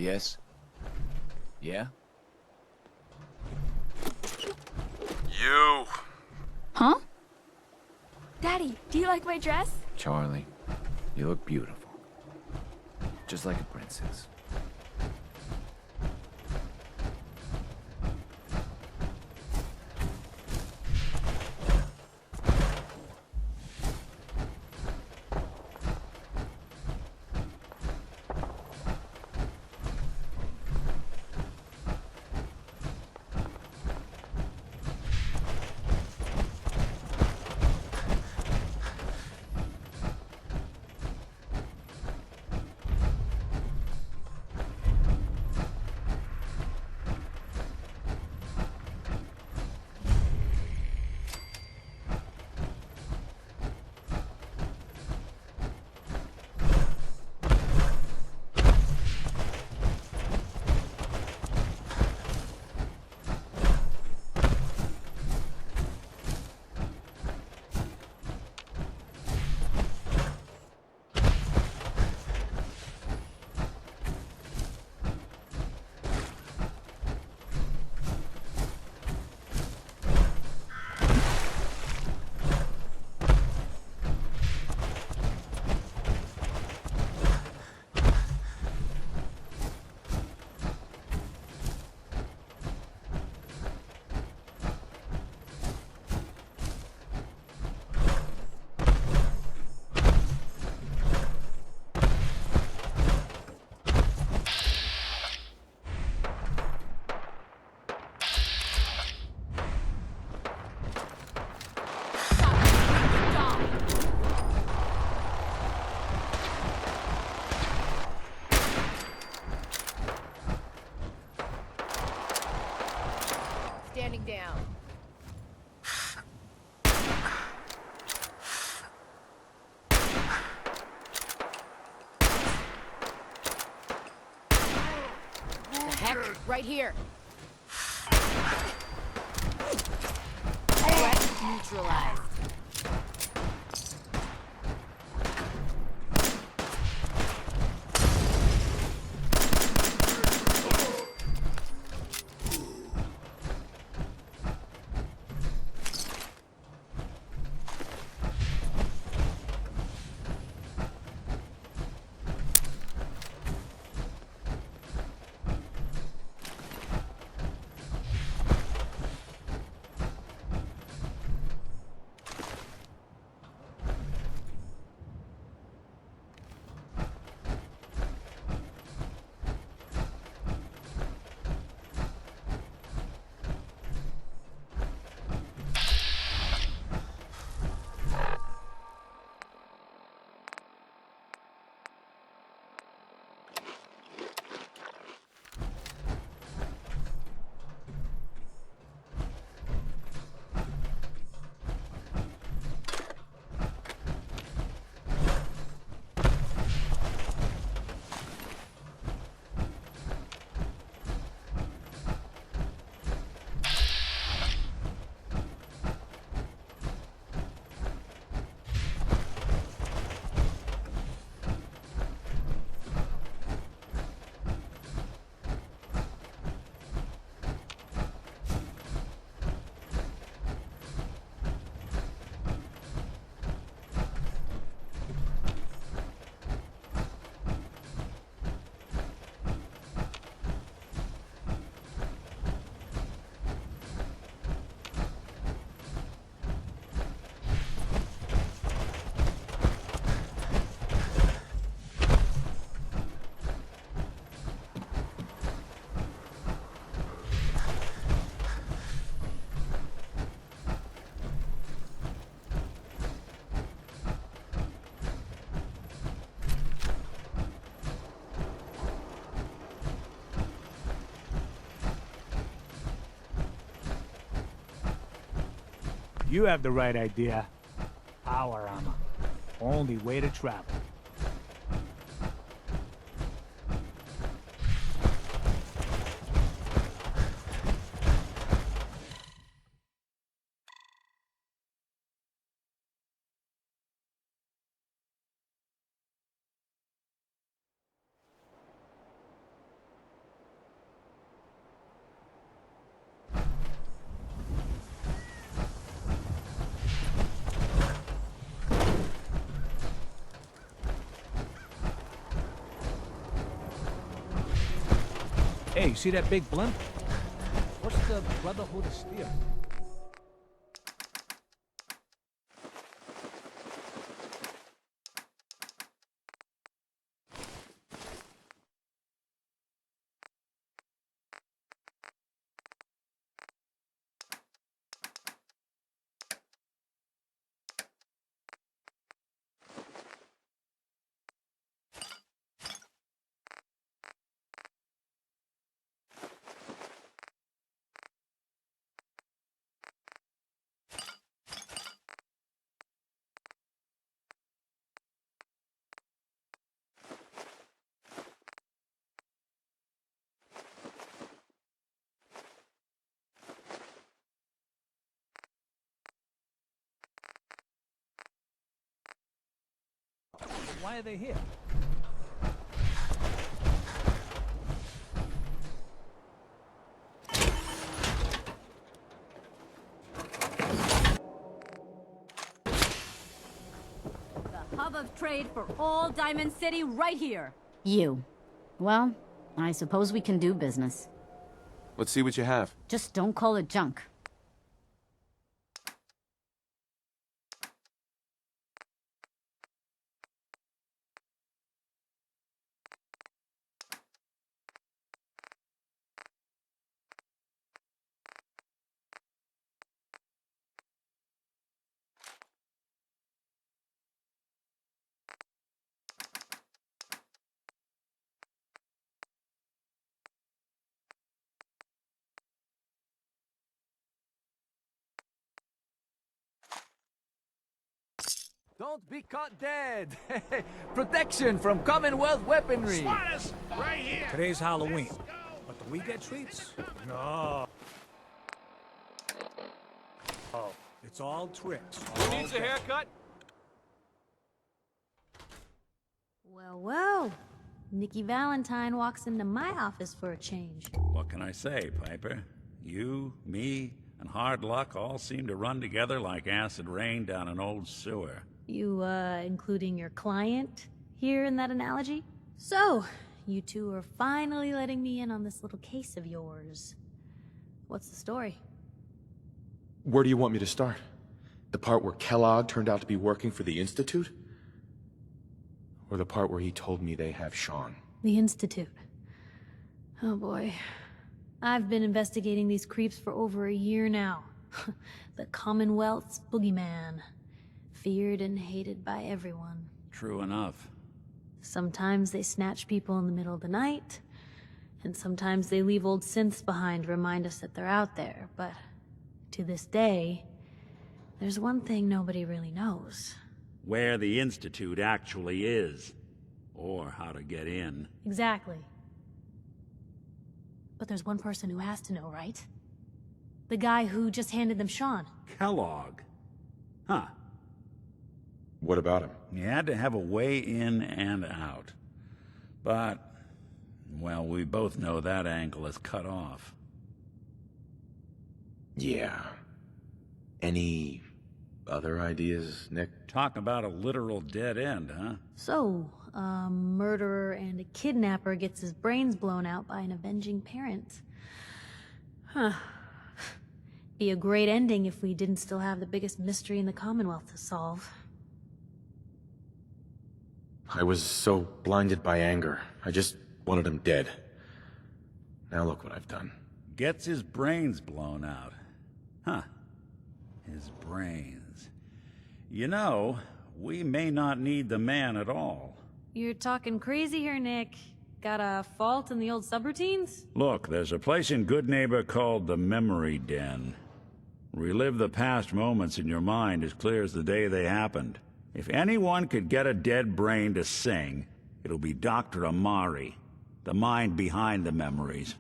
Yes? Yeah? You. Huh? Daddy, do you like my dress? Charlie, you look beautiful. Just like a princess. Standing down. The heck? Right here. Threat neutralized. You have the right idea. Power armor. Only way to travel. Hey, you see that big blimp? What's the Brotherhood of Steel? Why are they here? The hub of trade for all Diamond City right here. You. Well, I suppose we can do business. Let's see what you have. Just don't call it junk. Don't be caught dead. Protection from Commonwealth weaponry. Right here. Today's Halloween. But do we get treats? No. Oh, it's all tricks. Who needs a haircut? Well, well. Nikki Valentine walks into my office for a change. What can I say, Piper? You, me, and hard luck all seem to run together like acid rain down an old sewer. You, including your client here in that analogy? So, you two are finally letting me in on this little case of yours. What's the story? Where do you want me to start? The part where Kellogg turned out to be working for the Institute? Or the part where he told me they have Sean? The Institute. Oh boy. I've been investigating these creeps for over a year now. The Commonwealth's boogeyman. Feared and hated by everyone. True enough. Sometimes they snatch people in the middle of the night, and sometimes they leave old synths behind to remind us that they're out there, but to this day, there's one thing nobody really knows. Where the Institute actually is. Or how to get in. Exactly. But there's one person who has to know, right? The guy who just handed them Sean. Kellogg. Huh. What about him? He had to have a way in and out. But, well, we both know that angle is cut off. Yeah. Any other ideas, Nick? Talk about a literal dead end, huh? So, a murderer and a kidnapper gets his brains blown out by an avenging parent. Huh. Be a great ending if we didn't still have the biggest mystery in the Commonwealth to solve. I was so blinded by anger. I just wanted him dead. Now look what I've done. Gets his brains blown out. Huh. His brains. You know, we may not need the man at all. You're talking crazy here, Nick. Got a fault in the old subroutines? Look, there's a place in Good Neighbor called the Memory Den. Relive the past moments in your mind as clear as the day they happened. If anyone could get a dead brain to sing, it'll be Dr. Amari, the mind behind the memories.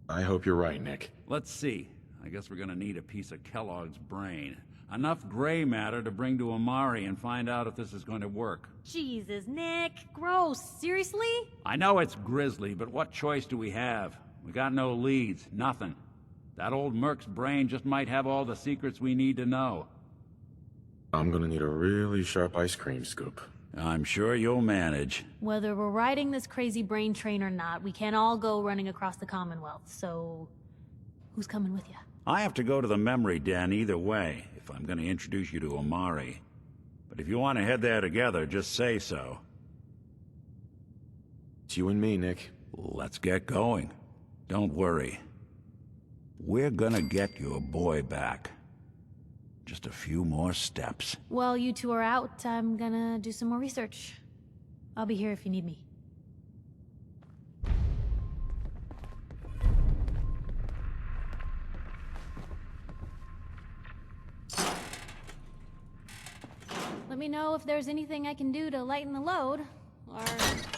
I hope you're right, Nick. Let's see. I guess we're gonna need a piece of Kellogg's brain. Enough gray matter to bring to Amari and find out if this is going to work. Jesus, Nick. Gross. Seriously? I know it's grisly, but what choice do we have? We got no leads, nothing. That old Merc's brain just might have all the secrets we need to know. I'm gonna need a really sharp ice cream scoop. I'm sure you'll manage. Whether we're riding this crazy brain train or not, we can't all go running across the Commonwealth, so... who's coming with you? I have to go to the memory den either way, if I'm gonna introduce you to Omari. But if you want to head there together, just say so. It's you and me, Nick. Let's get going. Don't worry. We're gonna get your boy back. Just a few more steps. While you two are out, I'm gonna do some more research. I'll be here if you need me. Let me know if there's anything I can do to lighten the load. Or,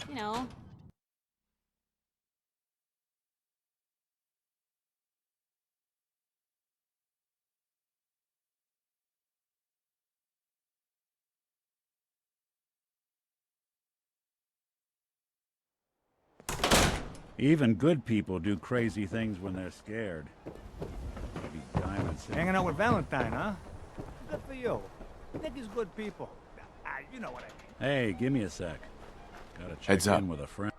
you know... Even good people do crazy things when they're scared. Maybe Diamond City. Hanging out with Valentine, huh? Good for you. Nick is good people. You know what I mean. Hey, give me a sec. Gotta check Heads up. in with a friend.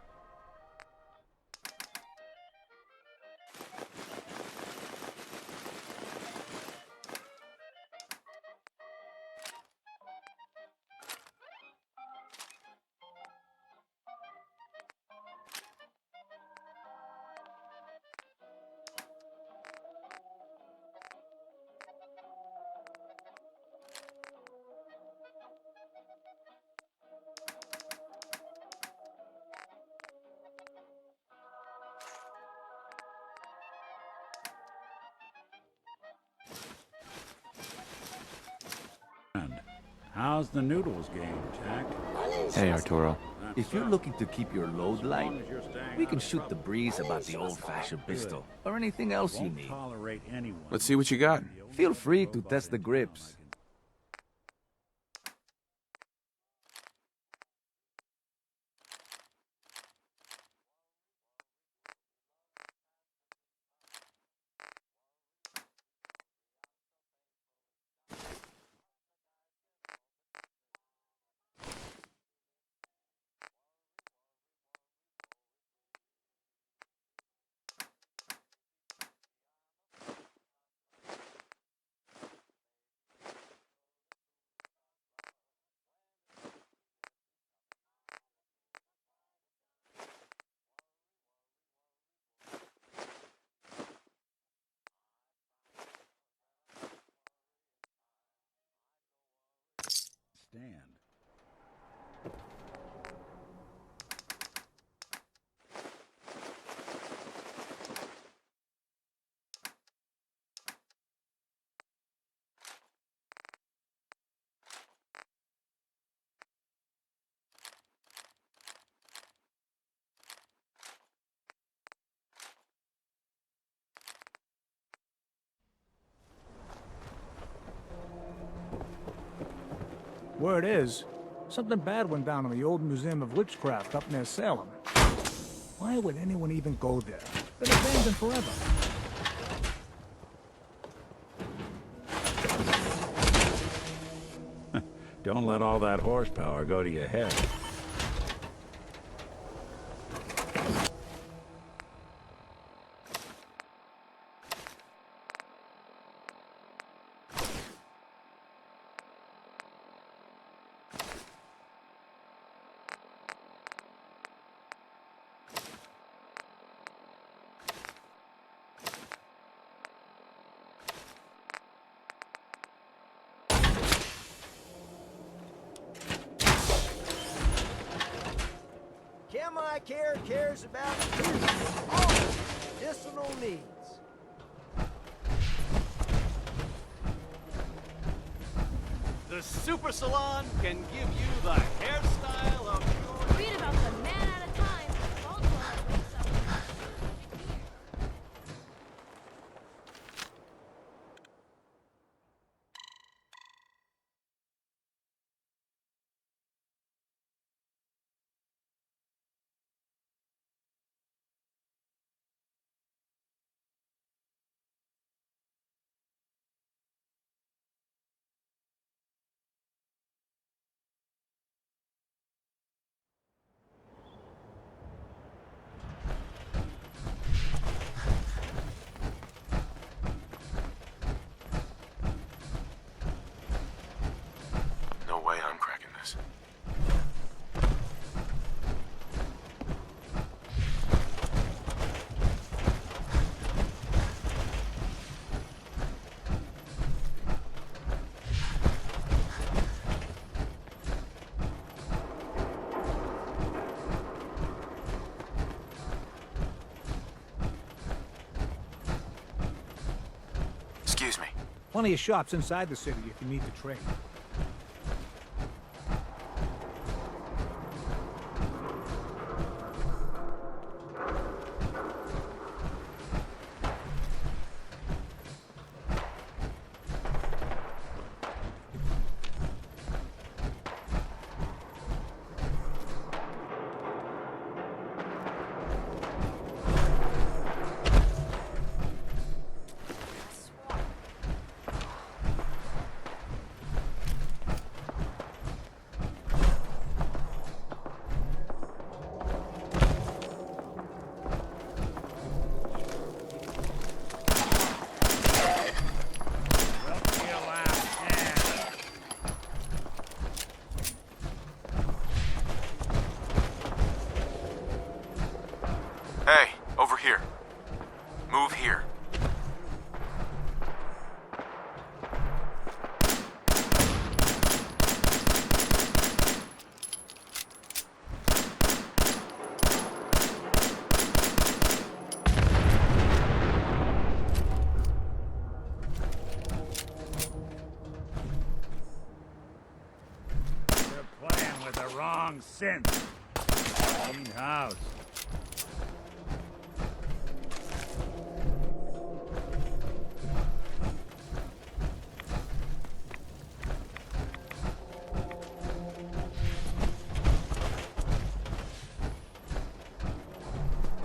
How's the noodles game, Jack? Hey, Arturo. If you're looking to keep your load light, we can shoot the breeze about the old-fashioned pistol, or anything else you need. Let's see what you got. Feel free to test the grips. Stand. Word is, something bad went down in the old Museum of Witchcraft up near Salem. Why would anyone even go there? Been abandoned forever. Don't let all that horsepower go to your head. Care cares about all medicinal needs. The Super Salon can give you the hairstyle of your... Read about the man at a time. Baltimore wakes up. Plenty of shops inside the city if you need to trade. Hey, over here. Move here. You're playing with the wrong synth. Clean house.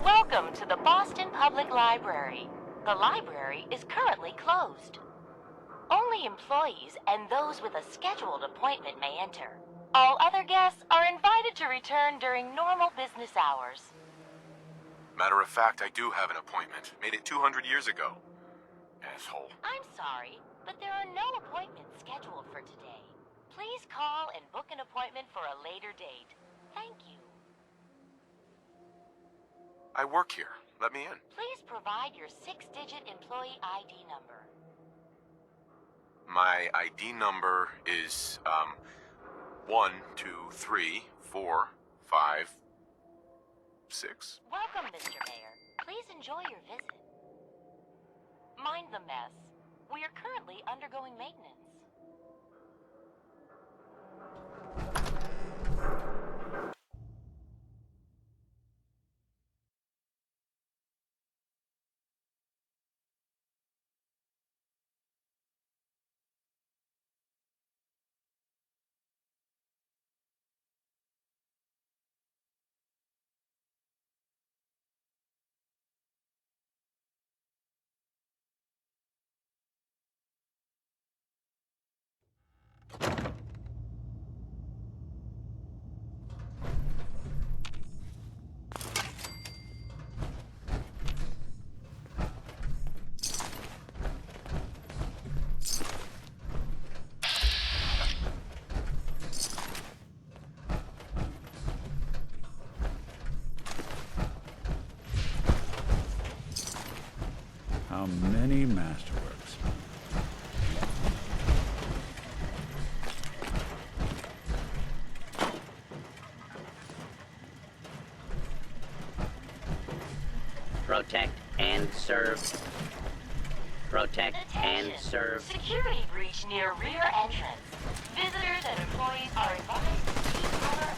Welcome to the Boston Public Library. The library is currently closed. Only employees and those with a scheduled appointment may enter. All other guests are invited to return during normal business hours. Matter of fact, I do have an appointment. Made it 200 years ago. Asshole. I'm sorry, but there are no appointments scheduled for today. Please call and book an appointment for a later date. Thank you. I work here. Let me in. Please provide your 6-digit employee ID number. My ID number is, 1, 2, 3, 4, 5, 6. Welcome, Mr. Mayor. Please enjoy your visit. Mind the mess. We are currently undergoing maintenance. How many masterworks? Protect and serve. Protect and serve. Security breach near rear entrance. Visitors and employees are advised to keep cover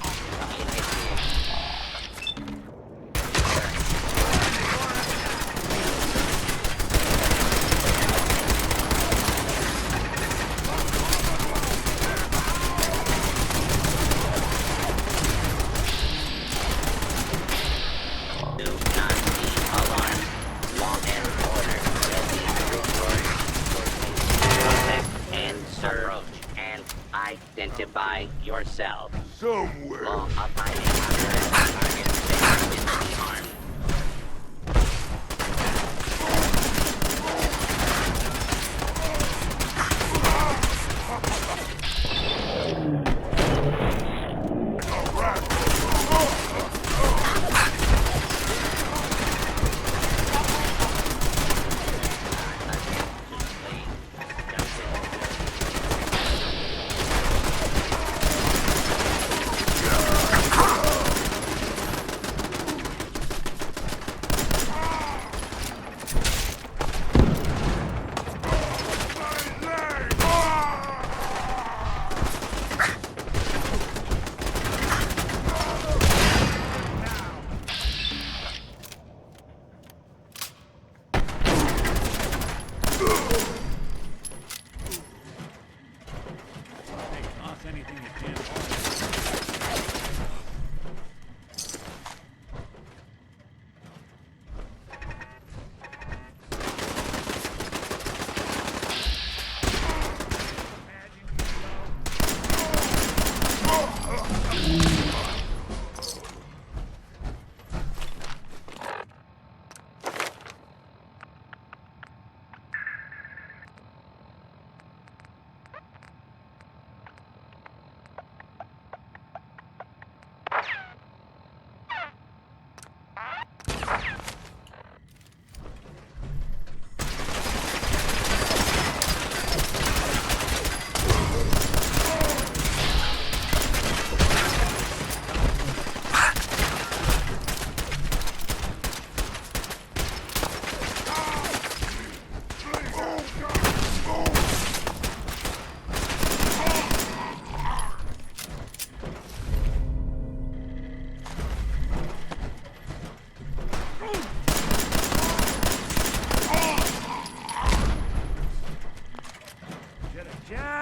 and identify yourself. Somewhere.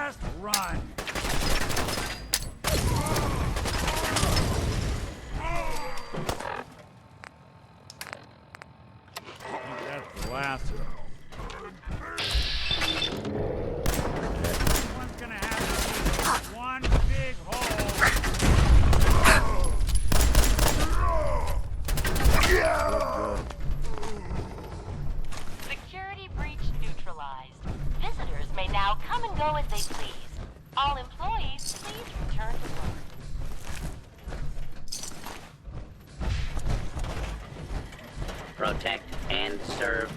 Just run. That's the last one. One's gonna have to be one big hole. Security breach neutralized. Visitors may now come and go as they please. All employees, please return to work. Protect and serve.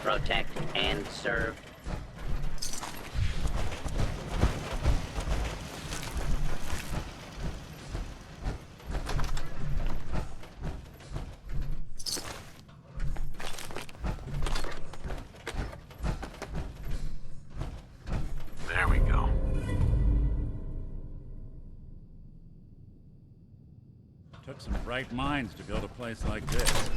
Protect and serve. There we go. Took some bright minds to build a place like this.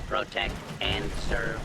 Protect and serve.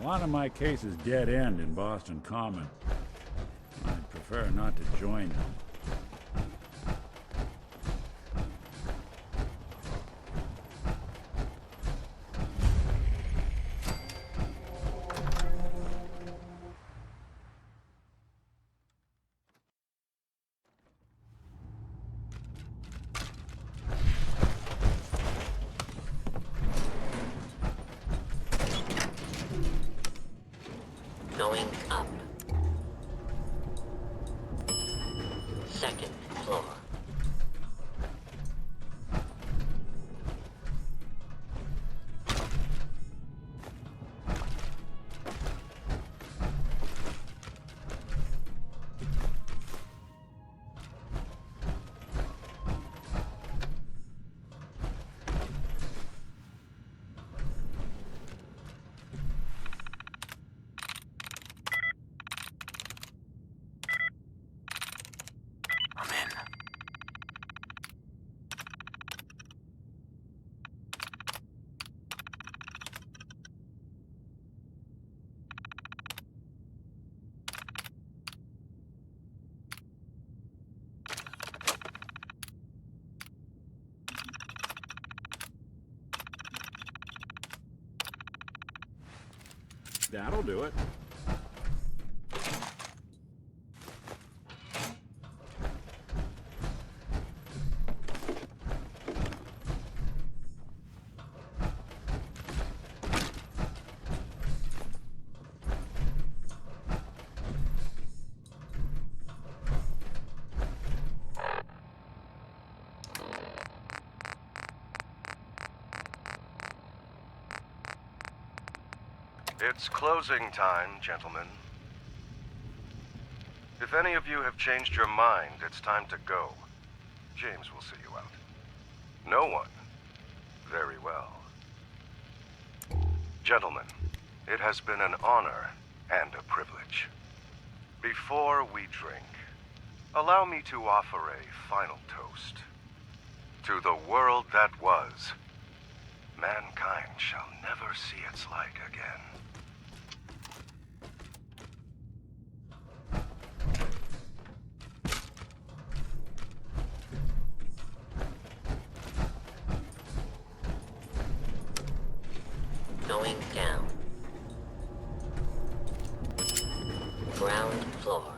lot of my cases dead end in Boston Common. I'd prefer not to join them. Going up. Second floor. That'll do it. It's closing time, gentlemen. If any of you have changed your mind, it's time to go. James will see you out. No one? Very well. Gentlemen, it has been an honor and a privilege. Before we drink, allow me to offer a final toast. To the world that was, mankind shall never see its like again. Going down. Ground floor.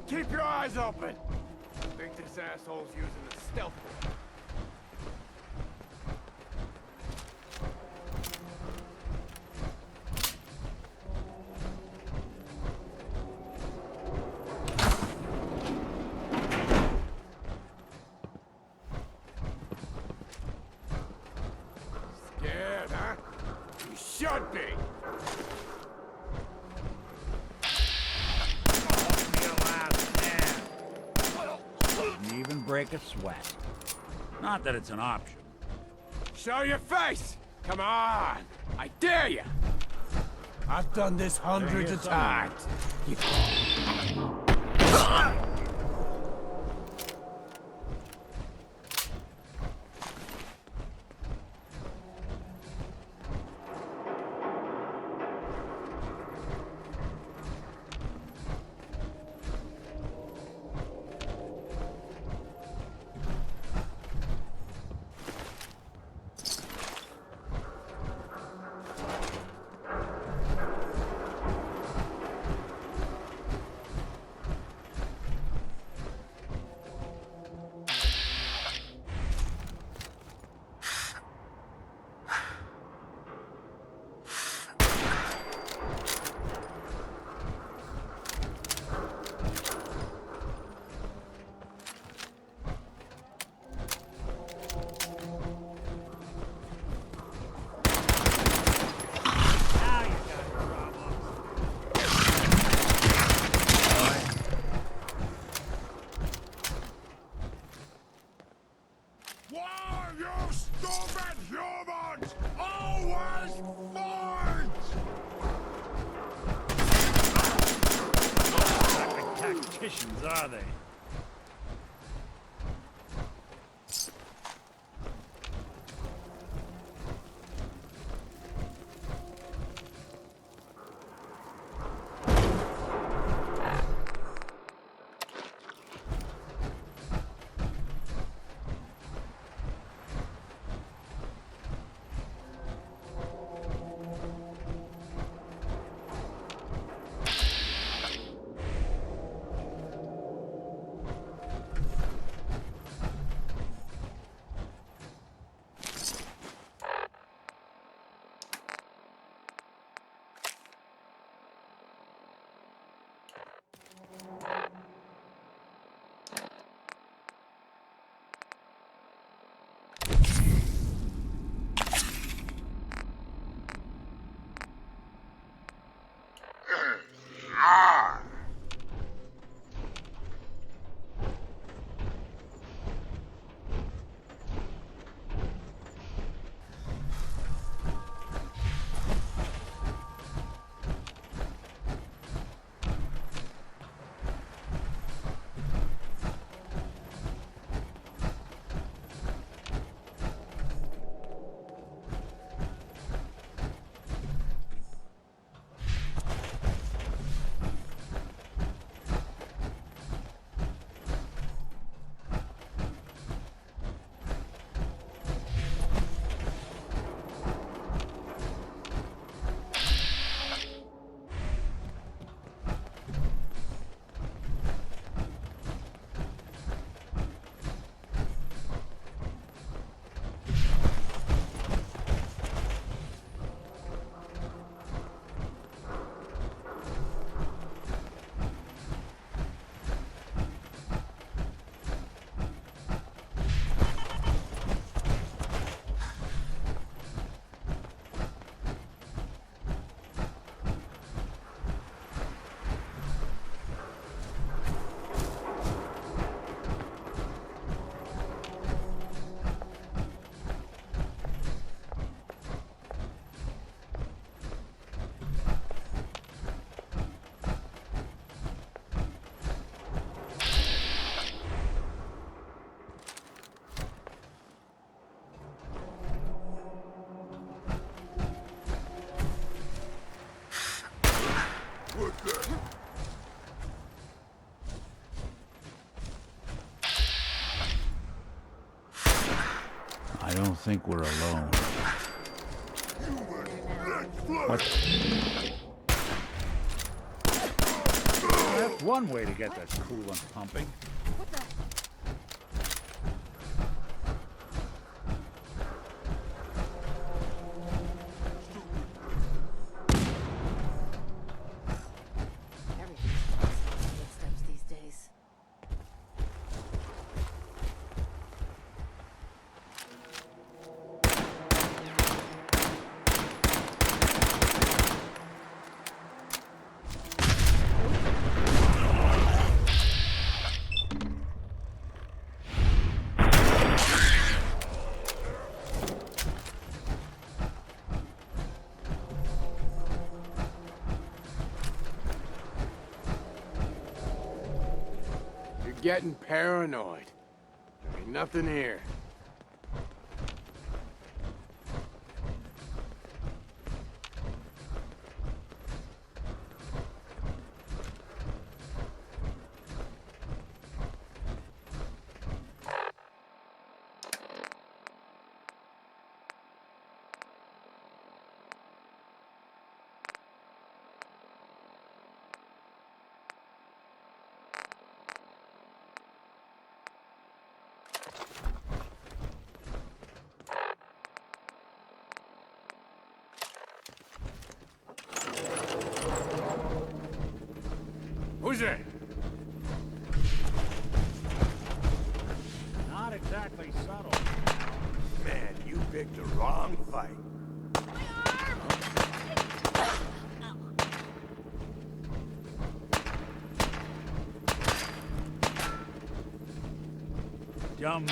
Keep your eyes open! I think this asshole's using the stealth board. Scared, huh? You should be! Didn't even break a sweat. Not that it's an option. Show your face! Come on! I dare you! I've done this hundreds of times. Are they? I don't think we're alone. What? One way to get that coolant pumping. What the? Footsteps these days. You're getting paranoid. There ain't nothing here. Who's there? Not exactly subtle. Man, you picked the wrong fight. Dumb.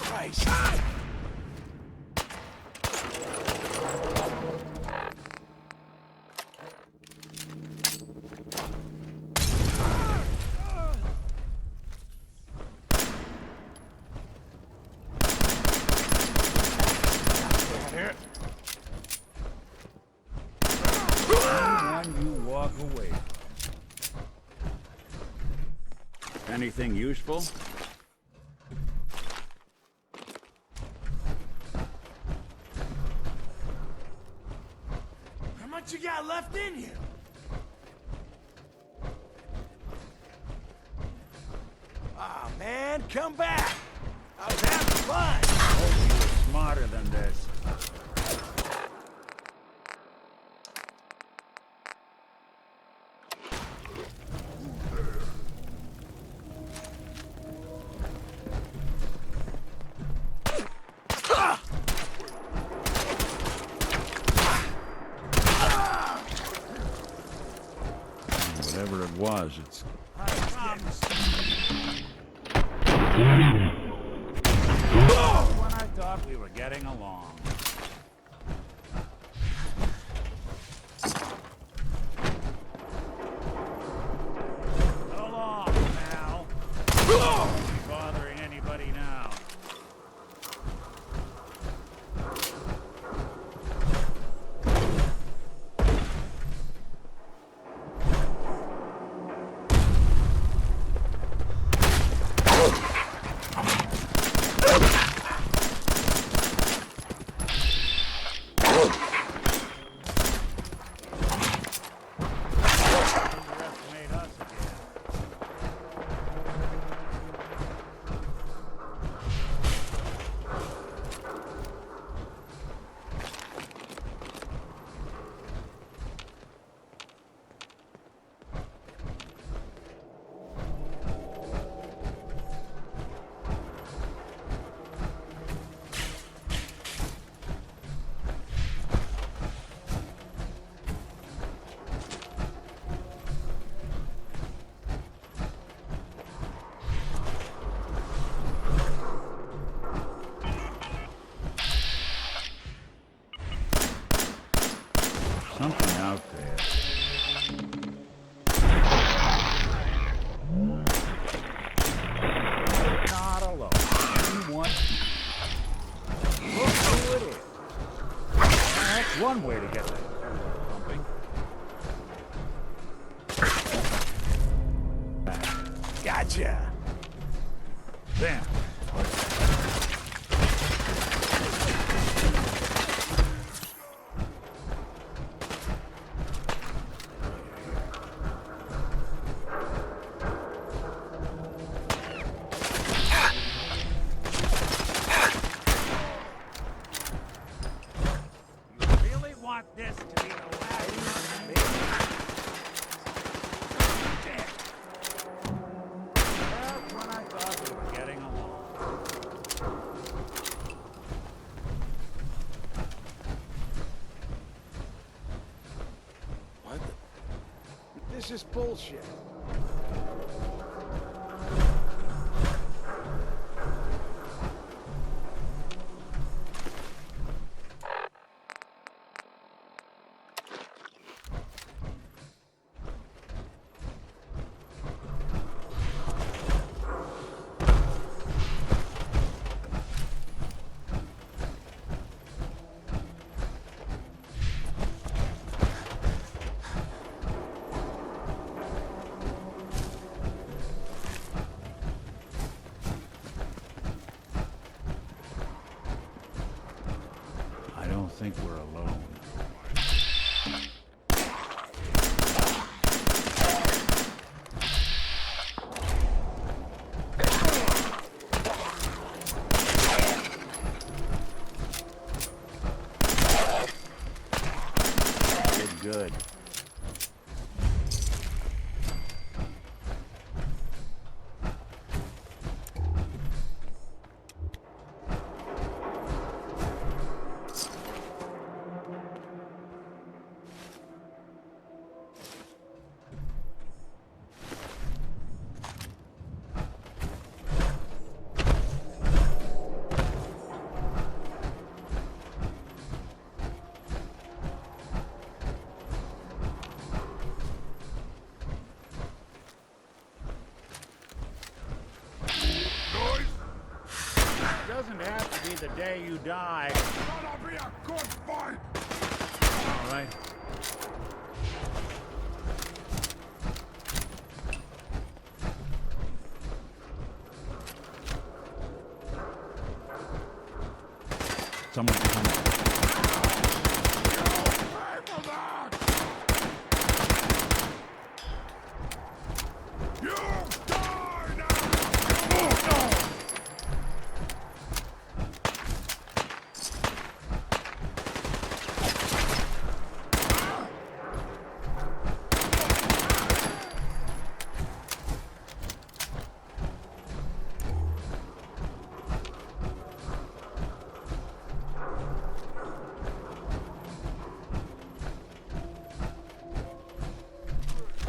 Christ. When you walk away. Anything useful? How much you got left in you? Ah, man, come back. I was having fun. Hope you were smarter than this. Whatever it was, it's... When I thought we were getting along. Go along, pal. Won't be bothering anybody now. Something out there. Not alone. Anyone? Look who it is. That's one way to get that pumping. Gotcha. Then. This is bullshit. I don't think we're alone. Good. Doesn't have to be the day you die. Gonna be a good fight! All right. Someone coming.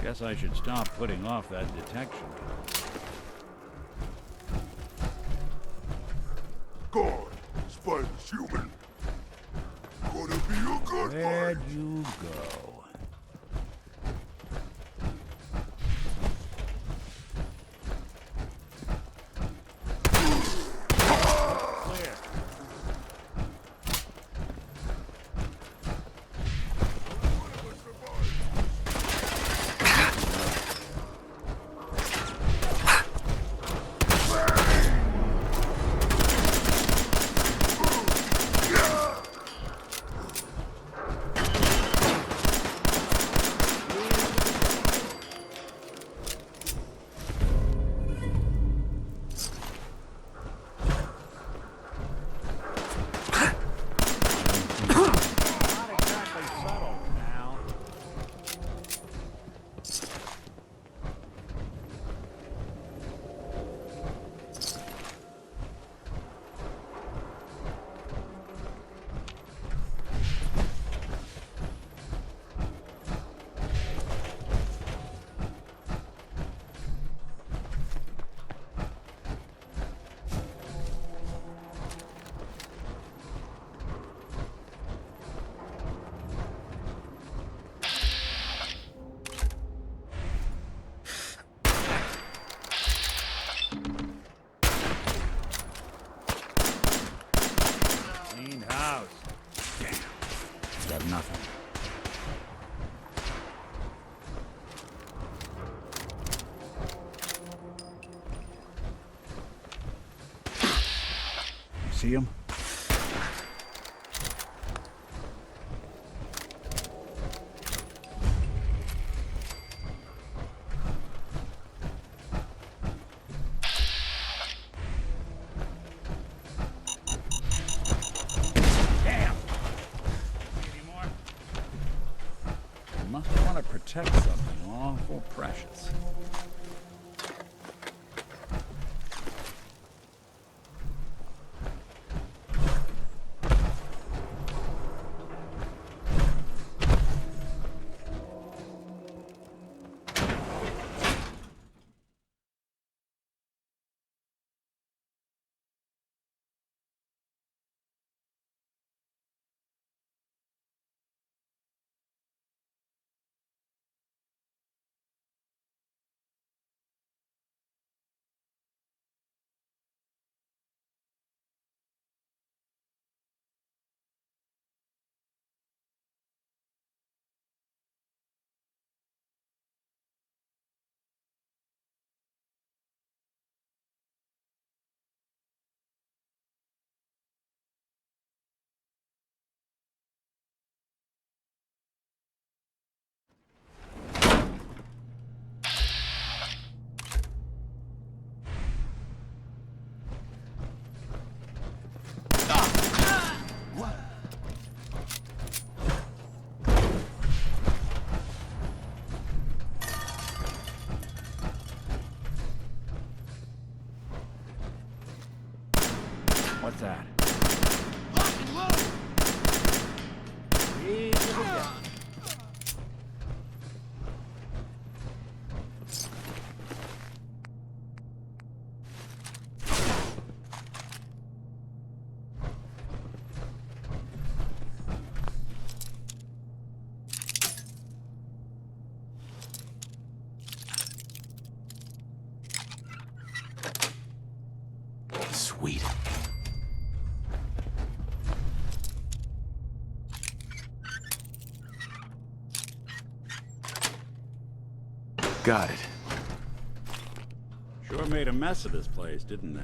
Guess I should stop putting off that detection. God, Spider's human. Gonna be a good Where'd you go? Nothing. See him? Must want to protect something awful precious. Got it. Sure made a mess of this place, didn't they?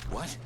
What?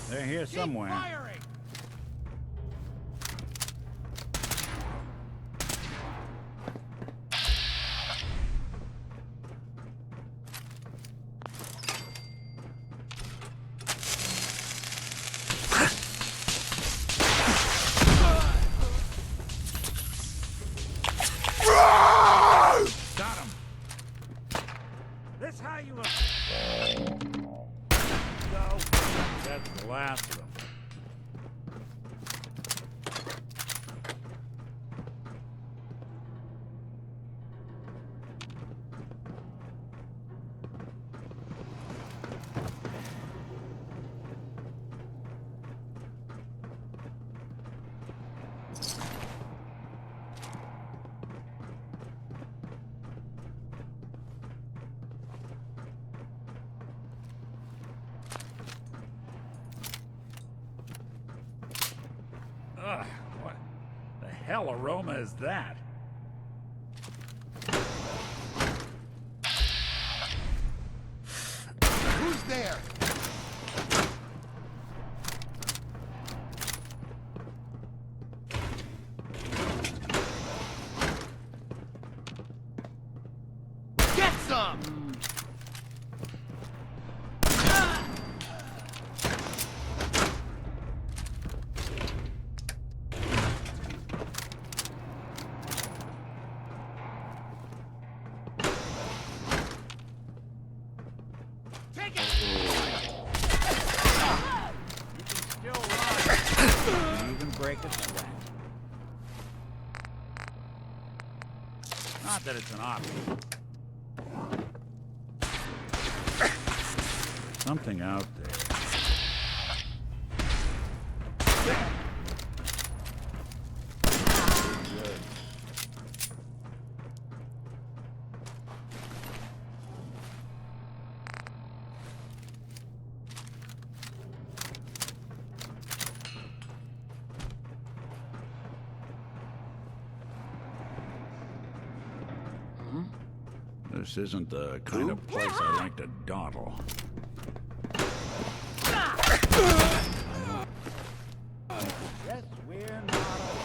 They're here somewhere. Got him. This how you look. That's the last of them. Ugh, what the hell aroma is that? Who's there? Get some! Take it! You can still run. You even break a sweat. Not that it's an option. There's something out there. Good. This isn't the kind of place I like to dawdle. Yes, we're not alone.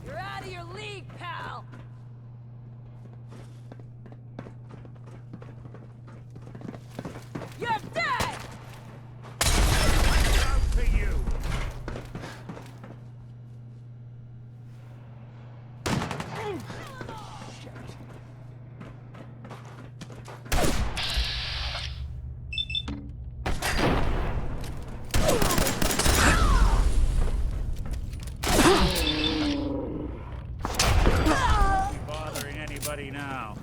You're out of your league, pal! You're dead! Out to you! Bothering anybody now?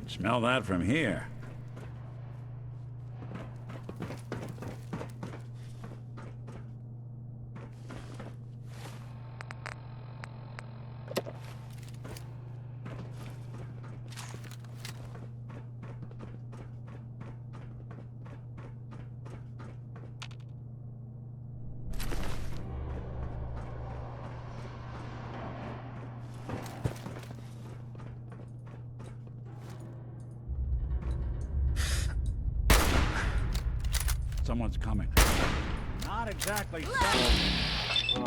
Smell that from here. Someone's coming. Not exactly. All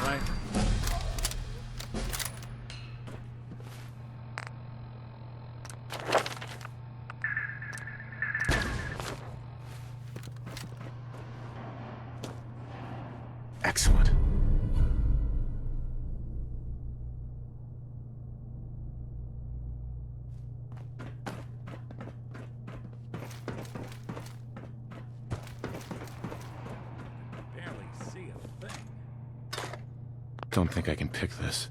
right. Excellent. Barely see a thing. Don't think I can pick this.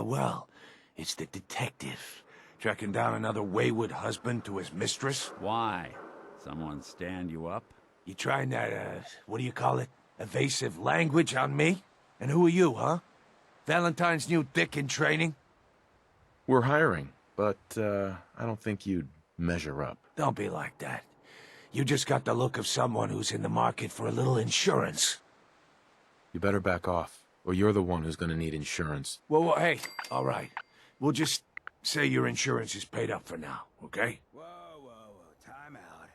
Well. It's the detective. Tracking down another wayward husband to his mistress. Why? Someone stand you up? You trying that, what do you call it? Evasive language on me? And who are you, huh? Valentine's new dick in training? We're hiring, but I don't think you'd measure up. Don't be like that. You just got the look of someone who's in the market for a little insurance. You better back off, or you're the one who's gonna need insurance. Well, hey, all right. We'll just say your insurance is paid up for now, okay? Whoa, time out.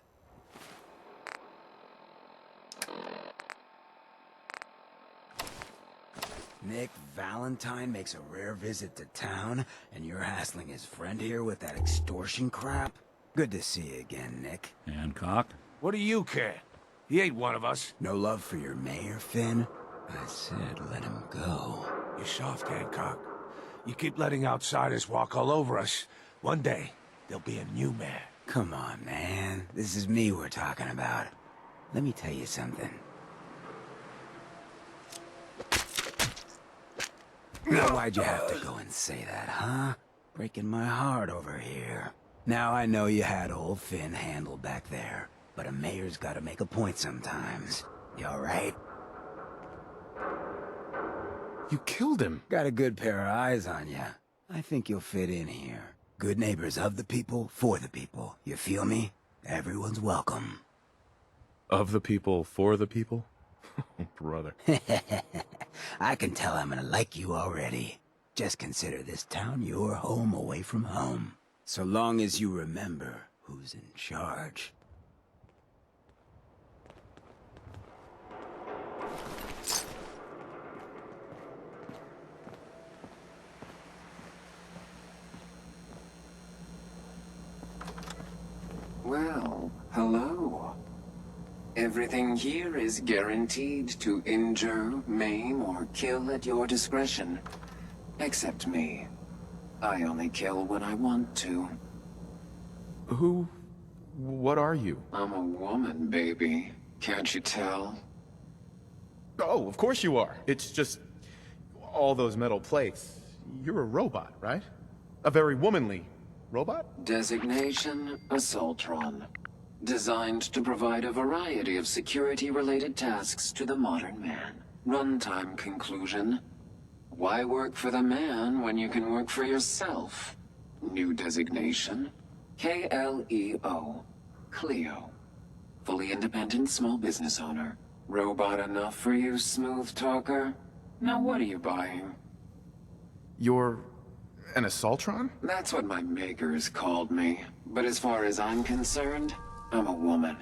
Nick Valentine makes a rare visit to town, and you're hassling his friend here with that extortion crap? Good to see you again, Nick. Hancock? What do you care? He ain't one of us. No love for your mayor, Finn? I said let him go. You're soft, Hancock. You keep letting outsiders walk all over us. One day, there'll be a new mayor. Come on, man. This is me we're talking about. Let me tell you something. Now, why'd you have to go and say that, huh? Breaking my heart over here. Now I know you had old Finn handled back there, but a mayor's gotta make a point sometimes. You alright? You killed him. Got a good pair of eyes on you. I think you'll fit in here. Good neighbors of the people, for the people. You feel me? Everyone's welcome. Of the people, for the people? Brother. I can tell I'm gonna like you already. Just consider this town your home away from home. So long as you remember who's in charge. Well, hello. Everything here is guaranteed to injure, maim, or kill at your discretion. Except me. I only kill when I want to. What are you? I'm a woman, baby. Can't you tell? Oh, of course you are. It's just all those metal plates. You're a robot, right? A very womanly robot? Designation, Assaultron. Designed to provide a variety of security-related tasks to the modern man. Runtime conclusion. Why work for the man when you can work for yourself? New designation. KLEO. Cleo. Fully independent small business owner. Robot enough for you, smooth talker? Now what are you buying? You're an Assaultron? That's what my makers called me. But as far as I'm concerned, I'm a woman.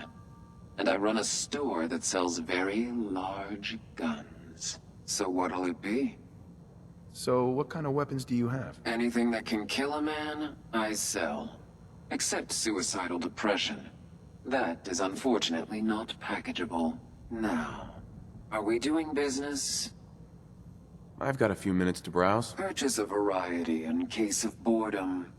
And I run a store that sells very large guns. So what'll it be? So what kind of weapons do you have? Anything that can kill a man, I sell. Except suicidal depression. That is unfortunately not packageable. Now, are we doing business? I've got a few minutes to browse. Purchase a variety in case of boredom.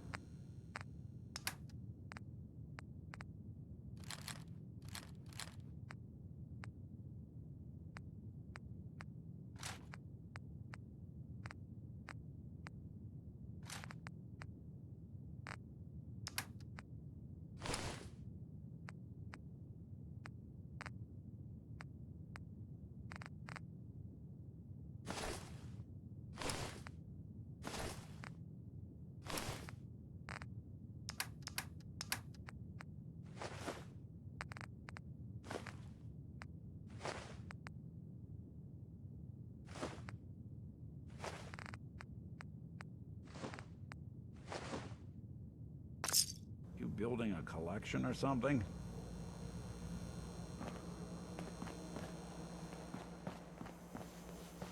Building a collection or something?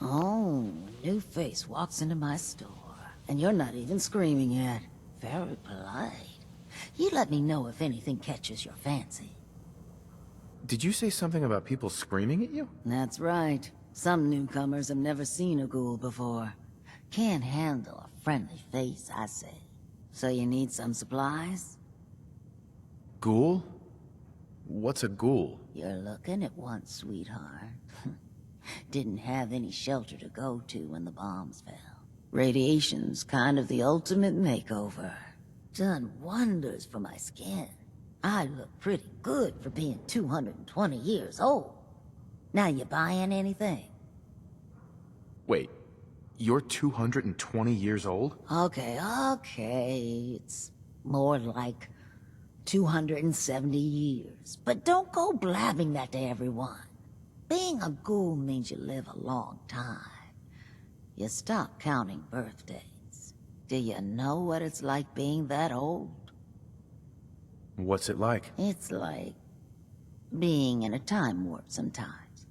Oh, new face walks into my store. And you're not even screaming yet. Very polite. You let me know if anything catches your fancy. Did you say something about people screaming at you? That's right. Some newcomers have never seen a ghoul before. Can't handle a friendly face, I say. So you need some supplies? Ghoul? What's a ghoul? You're looking at one, sweetheart. Didn't have any shelter to go to when the bombs fell. Radiation's kind of the ultimate makeover. Done wonders for my skin. I look pretty good for being 220 years old. Now you buying anything? Wait, you're 220 years old? Okay. It's more like 270 years. But don't go blabbing that to everyone. Being a ghoul means you live a long time. You stop counting birthdays. Do you know what it's like being that old? What's it like? It's like being in a time warp sometimes.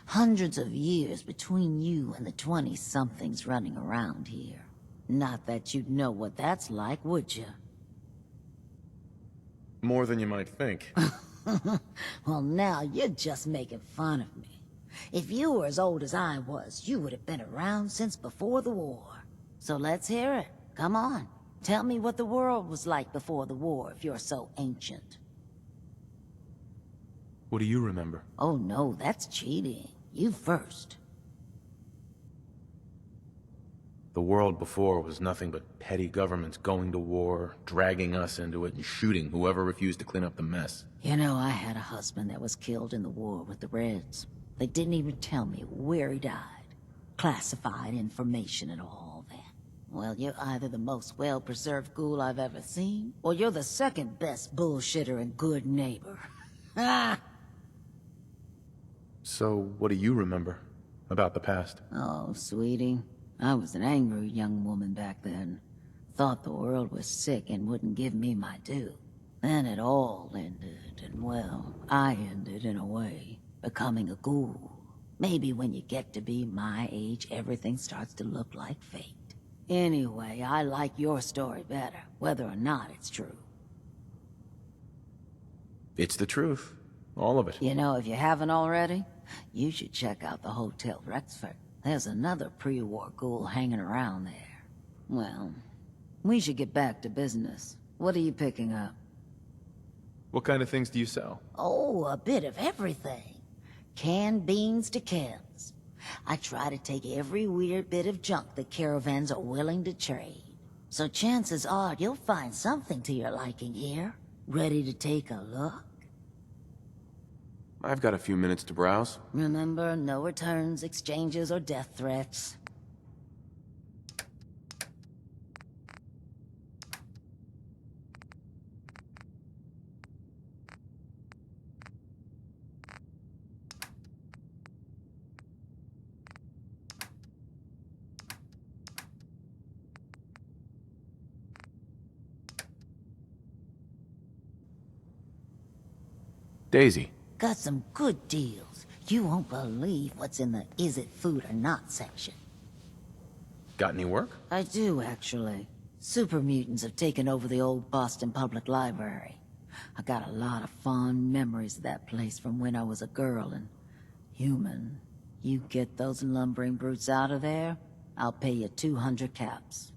Hundreds of years between you and the 20-somethings running around here. Not that you'd know what that's like, would you? More than you might think. Well, now you're just making fun of me. If you were as old as I was, you would have been around since before the war. So let's hear it. Come on. Tell me what the world was like before the war if you're so ancient. What do you remember? Oh no, that's cheating. You first. The world before was nothing but petty governments going to war, dragging us into it, and shooting whoever refused to clean up the mess. You know, I had a husband that was killed in the war with the Reds. They didn't even tell me where he died. Classified information and all that. Well, you're either the most well-preserved ghoul I've ever seen, or you're the second best bullshitter and good neighbor. Ah! So, what do you remember about the past? Oh, sweetie. I was an angry young woman back then. Thought the world was sick and wouldn't give me my due. Then it all ended, and well, I ended in a way, becoming a ghoul. Maybe when you get to be my age, everything starts to look like fate. Anyway, I like your story better, whether or not it's true. It's the truth. All of it. You know, if you haven't already, you should check out the Hotel Rexford. There's another pre-war ghoul hanging around there. Well, we should get back to business. What are you picking up? What kind of things do you sell? Oh, a bit of everything. Canned beans to chems. I try to take every weird bit of junk the caravans are willing to trade. So chances are you'll find something to your liking here. Ready to take a look? I've got a few minutes to browse. Remember, no returns, exchanges, or death threats. Daisy. Got some good deals. You won't believe what's in the is it food or not section. Got any work? I do, actually. Super mutants have taken over the old Boston Public Library. I got a lot of fond memories of that place from when I was a girl and human. You get those lumbering brutes out of there, I'll pay you 200 caps.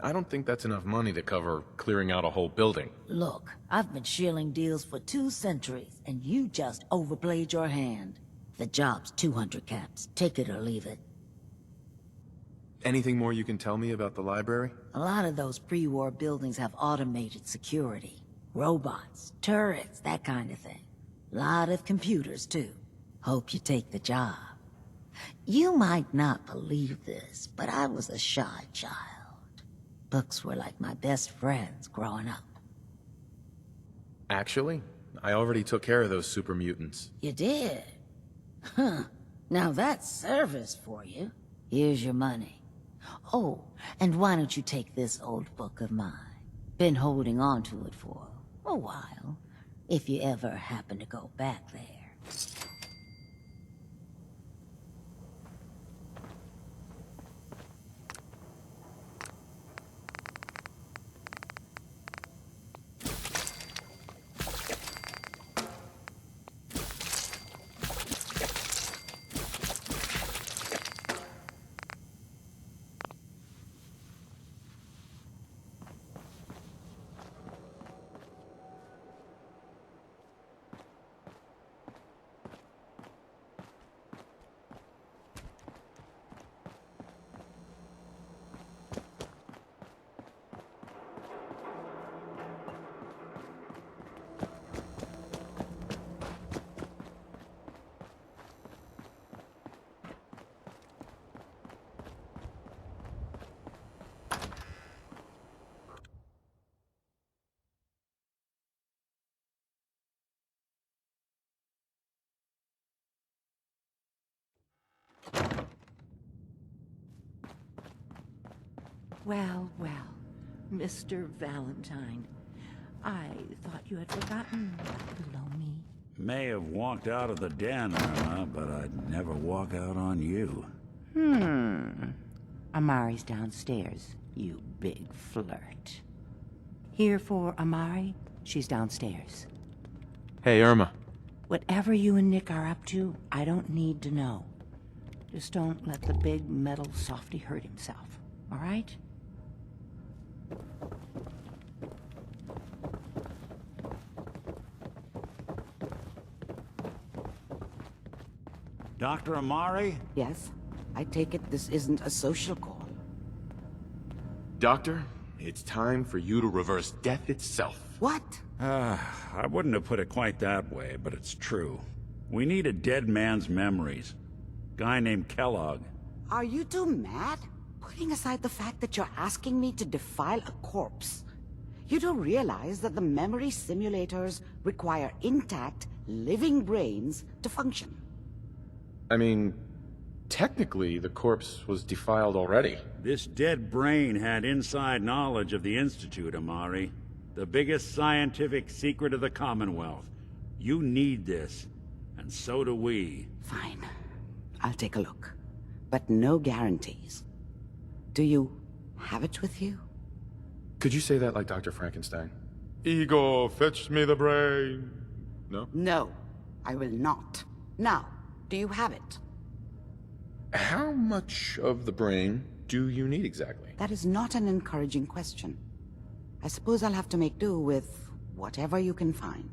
I don't think that's enough money to cover clearing out a whole building. Look, I've been shilling deals for 2 centuries, and you just overplayed your hand. The job's 200 caps. Take it or leave it. Anything more you can tell me about the library? A lot of those pre-war buildings have automated security. Robots, turrets, that kind of thing. Lot of computers, too. Hope you take the job. You might not believe this, but I was a shy child. Books were like my best friends growing up. Actually, I already took care of those super mutants. You did? Huh. Now that's service for you. Here's your money. Oh, and why don't you take this old book of mine? Been holding on to it for a while, if you ever happen to go back there. Well, well, Mr. Valentine. I thought you had forgotten below me. May have walked out of the den, Irma, but I'd never walk out on you. Amari's downstairs, you big flirt. Here for Amari, she's downstairs. Hey, Irma. Whatever you and Nick are up to, I don't need to know. Just don't let the big metal softy hurt himself, all right? Dr. Amari? Yes? I take it this isn't a social call. Doctor, it's time for you to reverse death itself. What? I wouldn't have put it quite that way, but it's true. We need a dead man's memories. Guy named Kellogg. Are you two mad? Putting aside the fact that you're asking me to defile a corpse, you do realize that the memory simulators require intact, living brains to function. I mean, technically, the corpse was defiled already. This dead brain had inside knowledge of the Institute, Amari. The biggest scientific secret of the Commonwealth. You need this, and so do we. Fine. I'll take a look. But no guarantees. Do you have it with you? Could you say that like Dr. Frankenstein? Ego, fetch me the brain. No? No, I will not. Now, do you have it? How much of the brain do you need exactly? That is not an encouraging question. I suppose I'll have to make do with whatever you can find.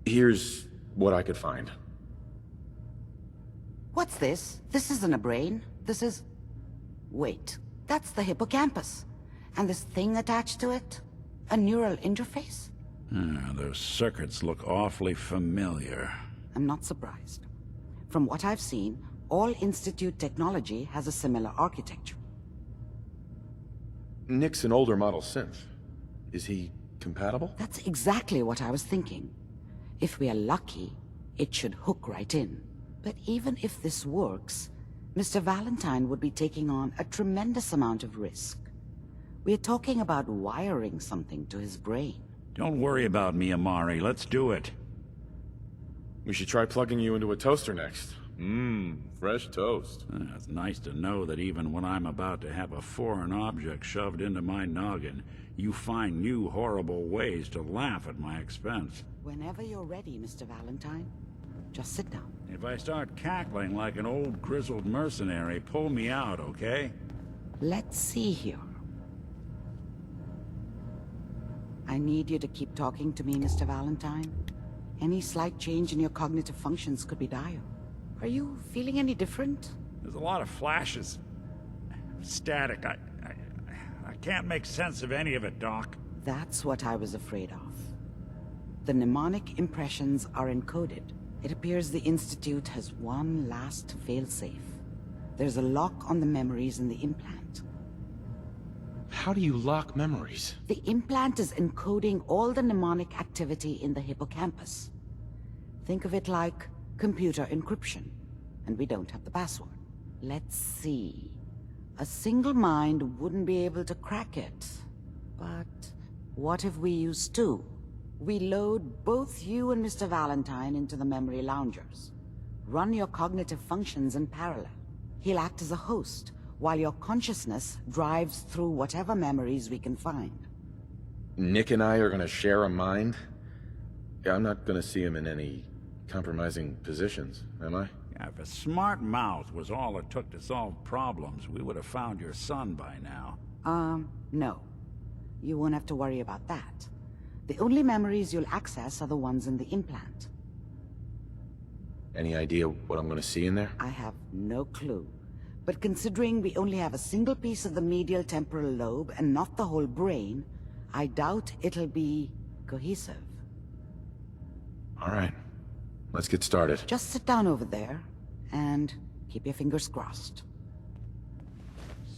Here's what I could find. What's this? This isn't a brain. This is... Wait, that's the hippocampus. And this thing attached to it? A neural interface? Those circuits look awfully familiar. I'm not surprised. From what I've seen, all Institute technology has a similar architecture. Nick's an older model synth. Is he compatible? That's exactly what I was thinking. If we are lucky, it should hook right in. But even if this works, Mr. Valentine would be taking on a tremendous amount of risk. We're talking about wiring something to his brain. Don't worry about me, Amari. Let's do it. We should try plugging you into a toaster next. Fresh toast. It's nice to know that even when I'm about to have a foreign object shoved into my noggin, you find new horrible ways to laugh at my expense. Whenever you're ready, Mr. Valentine, just sit down. If I start cackling like an old grizzled mercenary, pull me out, okay? Let's see here. I need you to keep talking to me, Mr. Valentine. Any slight change in your cognitive functions could be dire. Are you feeling any different? There's a lot of flashes. Static. I can't make sense of any of it, Doc. That's what I was afraid of. The mnemonic impressions are encoded. It appears the Institute has one last failsafe. There's a lock on the memories in the implant. How do you lock memories? The implant is encoding all the mnemonic activity in the hippocampus. Think of it like computer encryption, and we don't have the password. Let's see. A single mind wouldn't be able to crack it. But what if we use two? We load both you and Mr. Valentine into the memory loungers. Run your cognitive functions in parallel. He'll act as a host, while your consciousness drives through whatever memories we can find. Nick and I are gonna share a mind? Yeah, I'm not gonna see him in any compromising positions, am I? Yeah, if a smart mouth was all it took to solve problems, we would have found your son by now. No. You won't have to worry about that. The only memories you'll access are the ones in the implant. Any idea what I'm gonna see in there? I have no clue. But considering we only have a single piece of the medial temporal lobe and not the whole brain, I doubt it'll be cohesive. All right. Let's get started. Just sit down over there and keep your fingers crossed.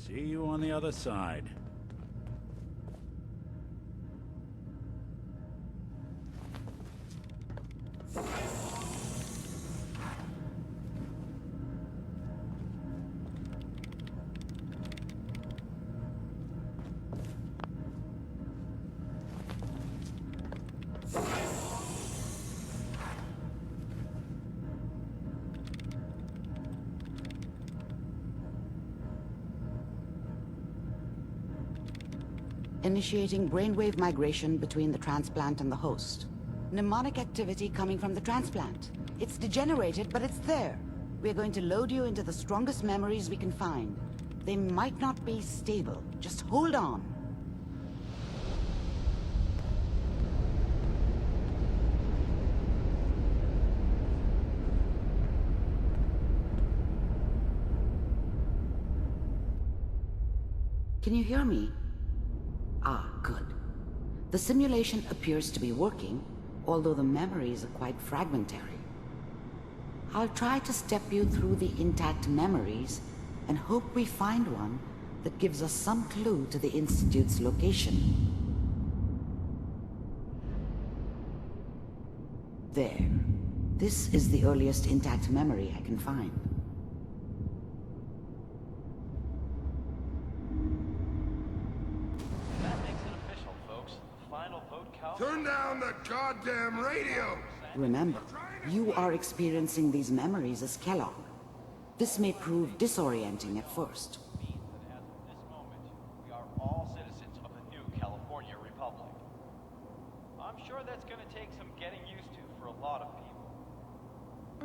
See you on the other side. initiating brainwave migration between the transplant and the host. Mnemonic activity coming from the transplant. It's degenerated, but it's there. We're going to load you into the strongest memories we can find. They might not be stable. Just hold on. Can you hear me? Ah, good. The simulation appears to be working, although the memories are quite fragmentary. I'll try to step you through the intact memories and hope we find one that gives us some clue to the Institute's location. There. This is the earliest intact memory I can find. Turn down the goddamn radio! Remember, you are experiencing these memories as Kellogg. This may prove disorienting at first. We are all citizens of the new California Republic. I'm sure that's gonna take some getting used to for a lot of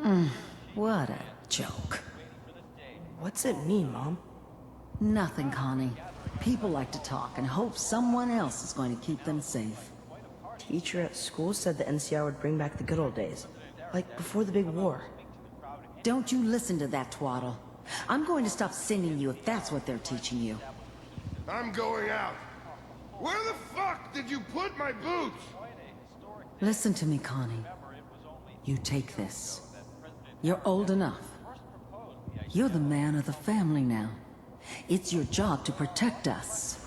people. What a joke. What's it mean, Mom? Nothing, Connie. People like to talk and hope someone else is going to keep them safe. Teacher at school said the NCR would bring back the good old days. Like before the big war. Don't you listen to that twaddle. I'm going to stop singing you if that's what they're teaching you. I'm going out. Where the fuck did you put my boots? Listen to me, Connie. You take this. You're old enough. You're the man of the family now. It's your job to protect us.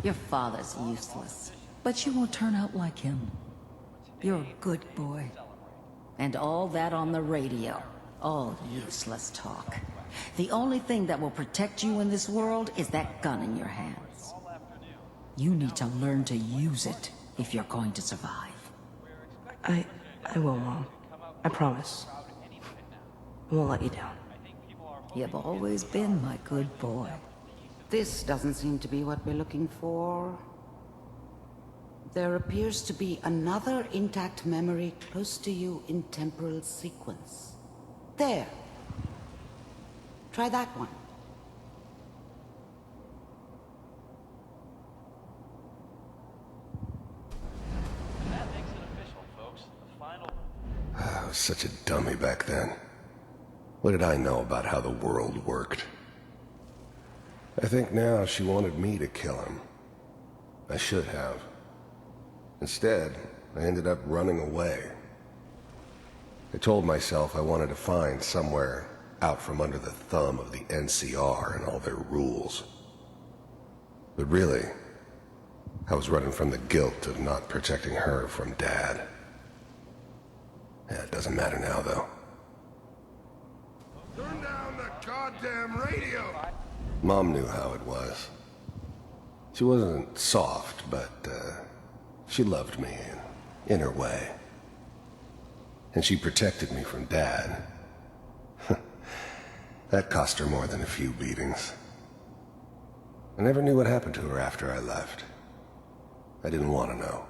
Your father's useless, but you won't turn out like him. You're a good boy. And all that on the radio. All useless talk. The only thing that will protect you in this world is that gun in your hands. You need to learn to use it if you're going to survive. I will, Mom. I promise. I won't let you down. You've always been my good boy. This doesn't seem to be what we're looking for. There appears to be another intact memory close to you in temporal sequence. There. Try that one. That makes it official, folks. The final... I was such a dummy back then. What did I know about how the world worked? I think now she wanted me to kill him. I should have. Instead, I ended up running away. I told myself I wanted to find somewhere out from under the thumb of the NCR and all their rules. But really, I was running from the guilt of not protecting her from Dad. Yeah, it doesn't matter now, though. Turn down the goddamn radio! Mom knew how it was. She wasn't soft, but, she loved me in her way. And she protected me from Dad. That cost her more than a few beatings. I never knew what happened to her after I left. I didn't want to know.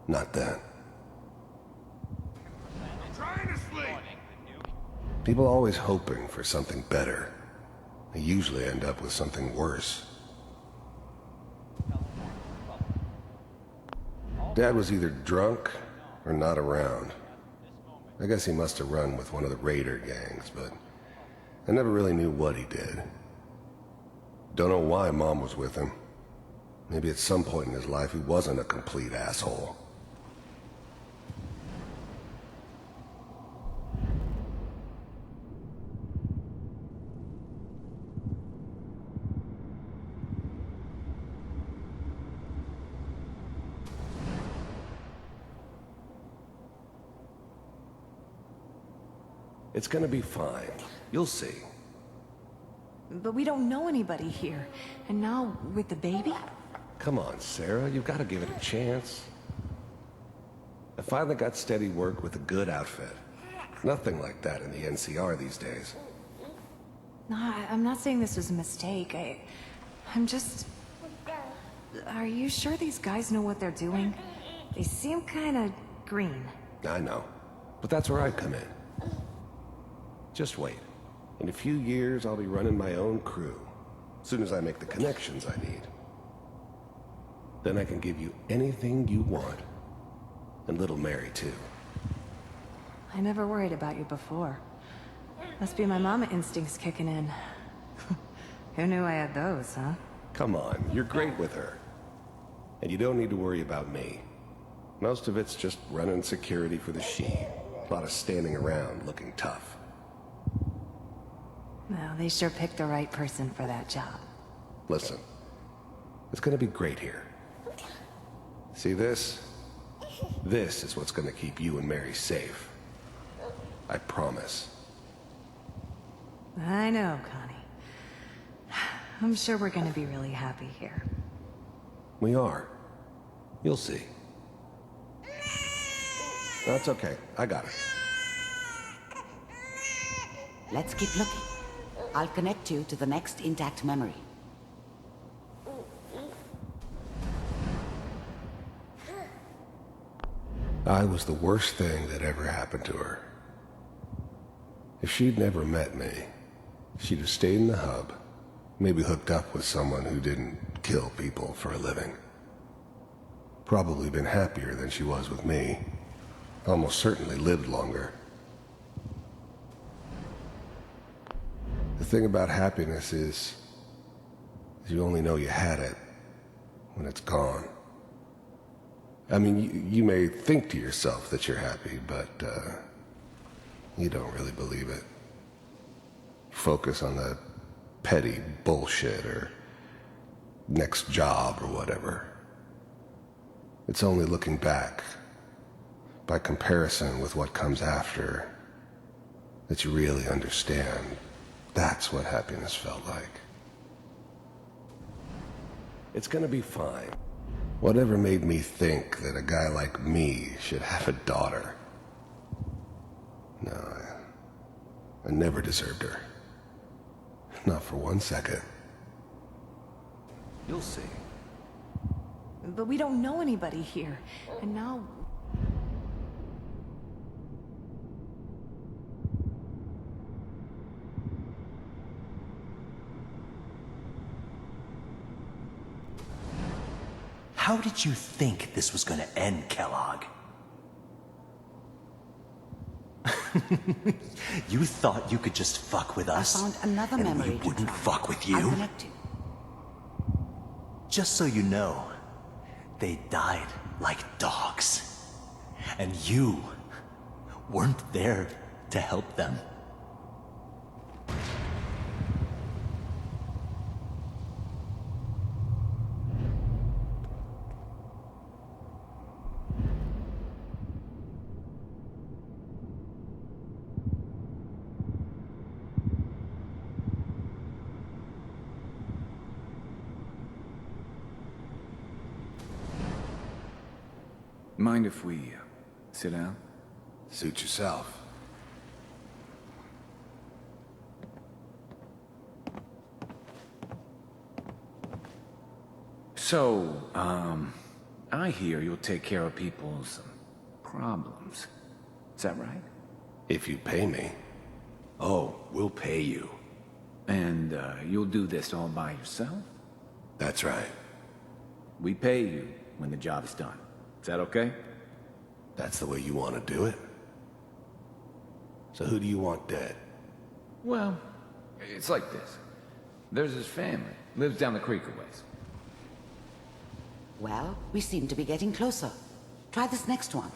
Not then. I'm trying to sleep! People always hoping for something better. They usually end up with something worse. Dad was either drunk or not around. I guess he must have run with one of the raider gangs, but I never really knew what he did. Don't know why Mom was with him. Maybe at some point in his life he wasn't a complete asshole. It's gonna be fine. You'll see. But we don't know anybody here. And now, with the baby? Come on, Sarah. You've got to give it a chance. I finally got steady work with a good outfit. Nothing like that in the NCR these days. No, I'm not saying this was a mistake. I'm just... Are you sure these guys know what they're doing? They seem kinda green. I know. But that's where I come in. Just wait. In a few years, I'll be running my own crew. As soon as I make the connections I need. Then I can give you anything you want. And little Mary, too. I never worried about you before. Must be my mama instincts kicking in. Who knew I had those, huh? Come on, you're great with her. And you don't need to worry about me. Most of it's just running security for the she. A lot of standing around looking tough. Well, they sure picked the right person for that job. Listen, it's gonna be great here. See this? This is what's gonna keep you and Mary safe. I promise. I know, Connie. I'm sure we're gonna be really happy here. We are. You'll see. That's okay. I got it. Let's keep looking. I'll connect you to the next intact memory. I was the worst thing that ever happened to her. If she'd never met me, she'd have stayed in the hub, maybe hooked up with someone who didn't kill people for a living. Probably been happier than she was with me. Almost certainly lived longer. The thing about happiness is you only know you had it when it's gone. I mean, you may think to yourself that you're happy, but you don't really believe it. Focus on the petty bullshit or next job or whatever. It's only looking back, by comparison with what comes after, that you really understand. That's what happiness felt like. It's gonna be fine. Whatever made me think that a guy like me should have a daughter? No, I never deserved her. Not for 1 second. You'll see. But we don't know anybody here, and now... How did you think this was gonna end, Kellogg? You thought you could just fuck with us? I found another and memory. we wouldn't fuck with you? I'll connect you. Just so you know, they died like dogs. And you weren't there to help them. Mind if we sit down? Suit yourself. So, I hear you'll take care of people's problems. Is that right? If you pay me. Oh, we'll pay you. And, you'll do this all by yourself? That's right. We pay you when the job is done. Is that okay? That's the way you want to do it? So who do you want dead? Well, it's like this. There's his family. Lives down the creek a ways. Well, we seem to be getting closer. Try this next one.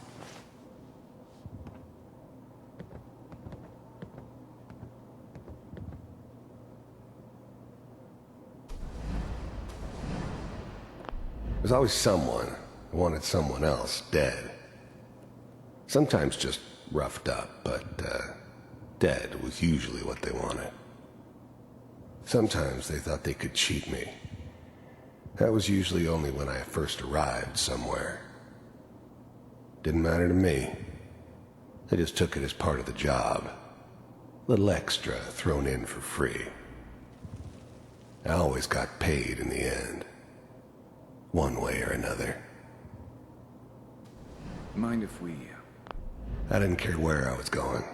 There's always someone who wanted someone else dead. Sometimes just roughed up, but dead was usually what they wanted. Sometimes they thought they could cheat me. That was usually only when I first arrived somewhere. Didn't matter to me. I just took it as part of the job. Little extra thrown in for free. I always got paid in the end. one way or another. Mind if we... I didn't care where I was going.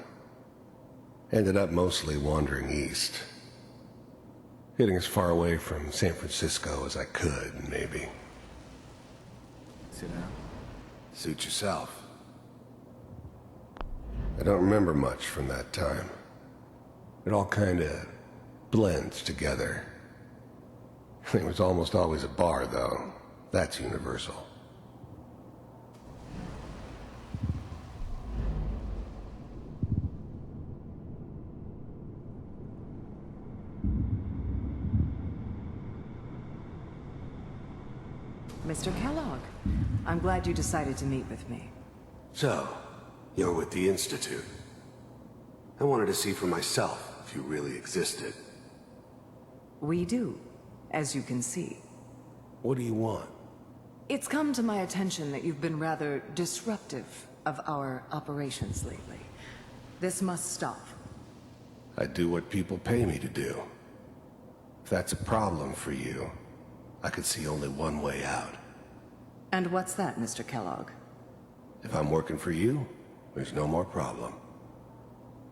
Ended up mostly wandering east. Getting as far away from San Francisco as I could, maybe. Sit down. Suit yourself. I don't remember much from that time. It all kinda blends together. There was almost always a bar, though. That's universal. Mr. Kellogg, I'm glad you decided to meet with me. So, you're with the Institute. I wanted to see for myself if you really existed. We do, as you can see. What do you want? It's come to my attention that you've been rather disruptive of our operations lately. This must stop. I do what people pay me to do. If that's a problem for you, I could see only one way out. And what's that, Mr. Kellogg? If I'm working for you, there's no more problem.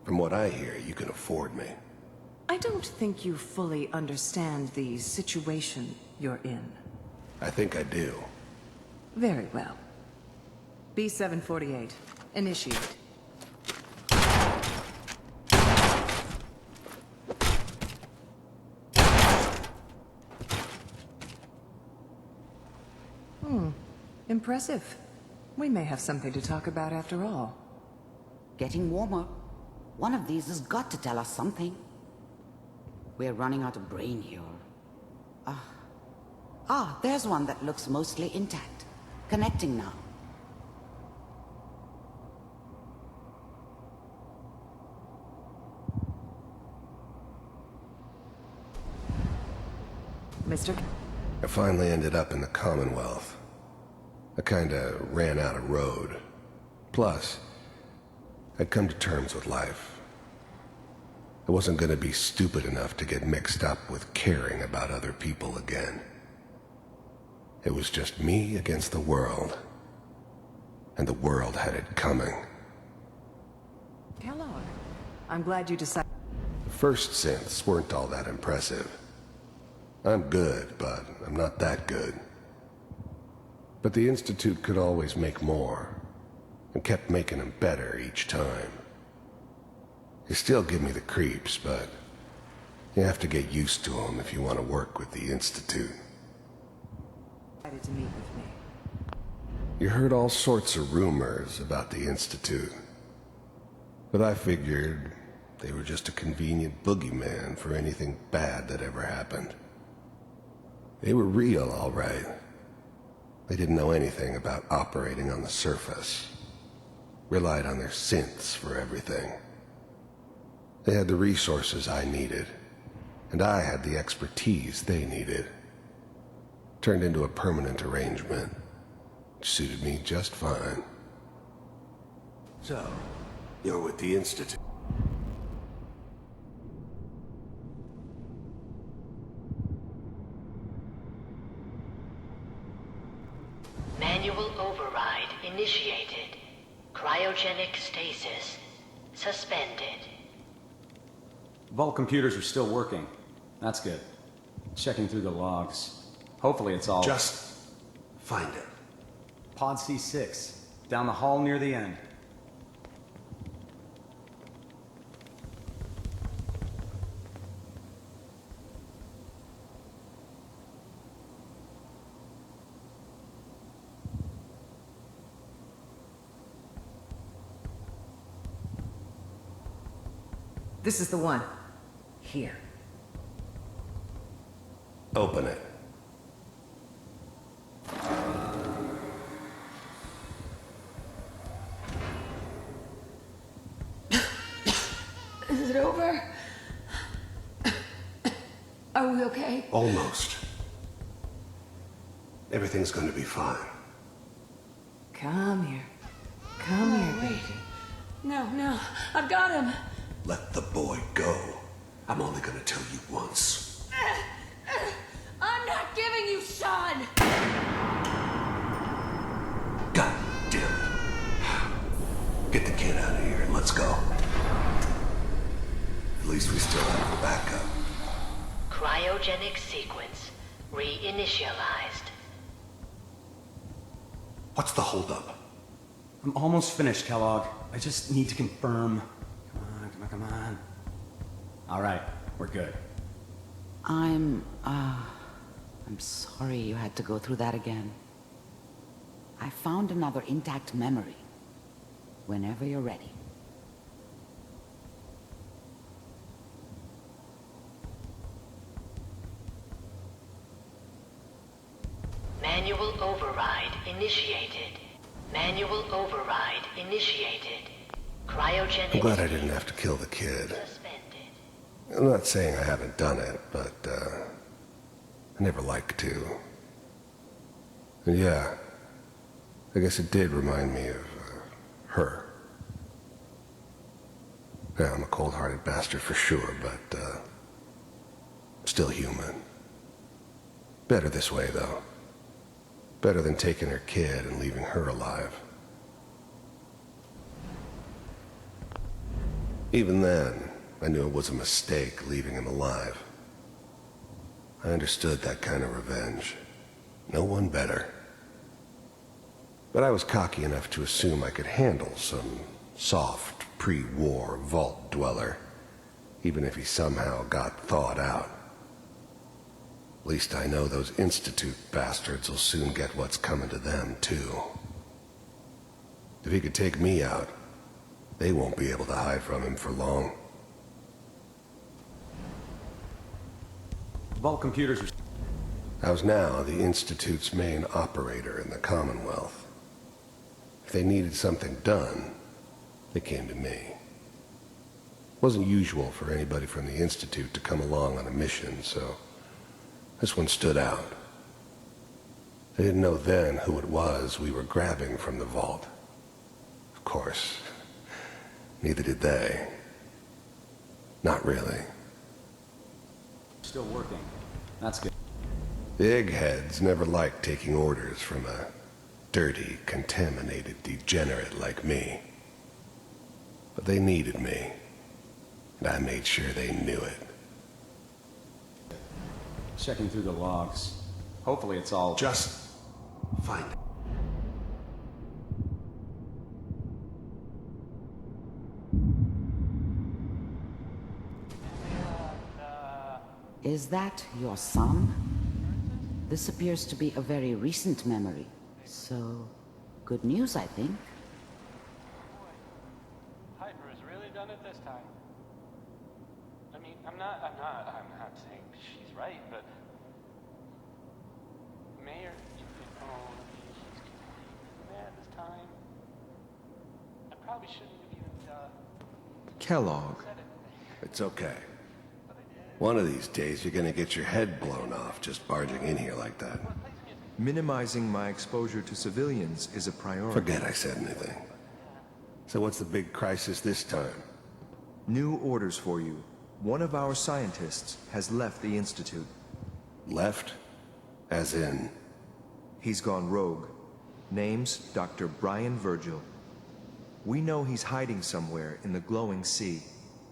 From what I hear, you can afford me. I don't think you fully understand the situation you're in. I think I do. Very well. B-748, initiate. Impressive. We may have something to talk about after all. Getting warmer. One of these has got to tell us something. We're running out of brain here. There's one that looks mostly intact. Connecting now. Mr. I finally ended up in the Commonwealth. I kinda ran out of road. Plus, I'd come to terms with life. I wasn't gonna be stupid enough to get mixed up with caring about other people again. It was just me against the world. And the world had it coming. Kellogg, I'm glad you decided... The first synths weren't all that impressive. I'm good, but I'm not that good. But the Institute could always make more, and kept making them better each time. They still give me the creeps, but you have to get used to them if you want to work with the Institute. Decided to meet with me. You heard all sorts of rumors about the Institute, but I figured they were just a convenient boogeyman for anything bad that ever happened. They were real, all right. They didn't know anything about operating on the surface. Relied on their synths for everything. They had the resources I needed, and I had the expertise they needed. Turned into a permanent arrangement, which suited me just fine. So, you're with the Institute. Manual override initiated. Cryogenic stasis suspended. Vault computers are still working. That's good. Checking through the logs. Hopefully it's all... Just find it. Pod C6. Down the hall near the end. This is the one. Here. Open it. Is it over? Are we okay? Almost. Everything's going to be fine. Come here. Come here, baby. No, I've got him. Let the boy go. I'm only going to tell you once. I'm not giving you Sean! Get the kid out of here and let's go. At least we still have the backup. Cryogenic sequence reinitialized. What's the holdup? I'm almost finished, Kellogg. I just need to confirm. Come on. All right, we're good. I'm sorry you had to go through that again. I found another intact memory. Whenever you're ready. Manual override initiated. Manual override initiated. Cryogenic... I'm glad I didn't have to kill the kid. I'm not saying I haven't done it, but, I never liked to. And yeah, I guess it did remind me of, her. Yeah, I'm a cold-hearted bastard for sure, but, still human. Better this way, though. Better than taking her kid and leaving her alive. Even then, I knew it was a mistake leaving him alive. I understood that kind of revenge. No one better. But I was cocky enough to assume I could handle some soft, pre-war vault dweller, even if he somehow got thawed out. At least I know those Institute bastards will soon get what's coming to them, too. If he could take me out, they won't be able to hide from him for long. Vault computers are... I was now the Institute's main operator in the Commonwealth. If they needed something done, they came to me. It wasn't usual for anybody from the Institute to come along on a mission, so this one stood out. I didn't know then who it was we were grabbing from the vault. Of course, neither did they. Not really. Still working. That's good. The eggheads never liked taking orders from a dirty, contaminated degenerate like me. But they needed me, and I made sure they knew it. Checking through the logs. Hopefully it's all... Just find it. Is that your son? This appears to be a very recent memory. So, good news, I think. Piper has really done it this time. I mean, I'm not saying she's right, but Mayor, he's mad this time. I probably shouldn't have even, Kellogg. It's okay. One of these days, you're gonna get your head blown off just barging in here like that. Minimizing my exposure to civilians is a priority. Forget I said anything. So what's the big crisis this time? New orders for you. One of our scientists has left the Institute. Left? As in? He's gone rogue. Name's Dr. Brian Virgil. We know he's hiding somewhere in the glowing sea.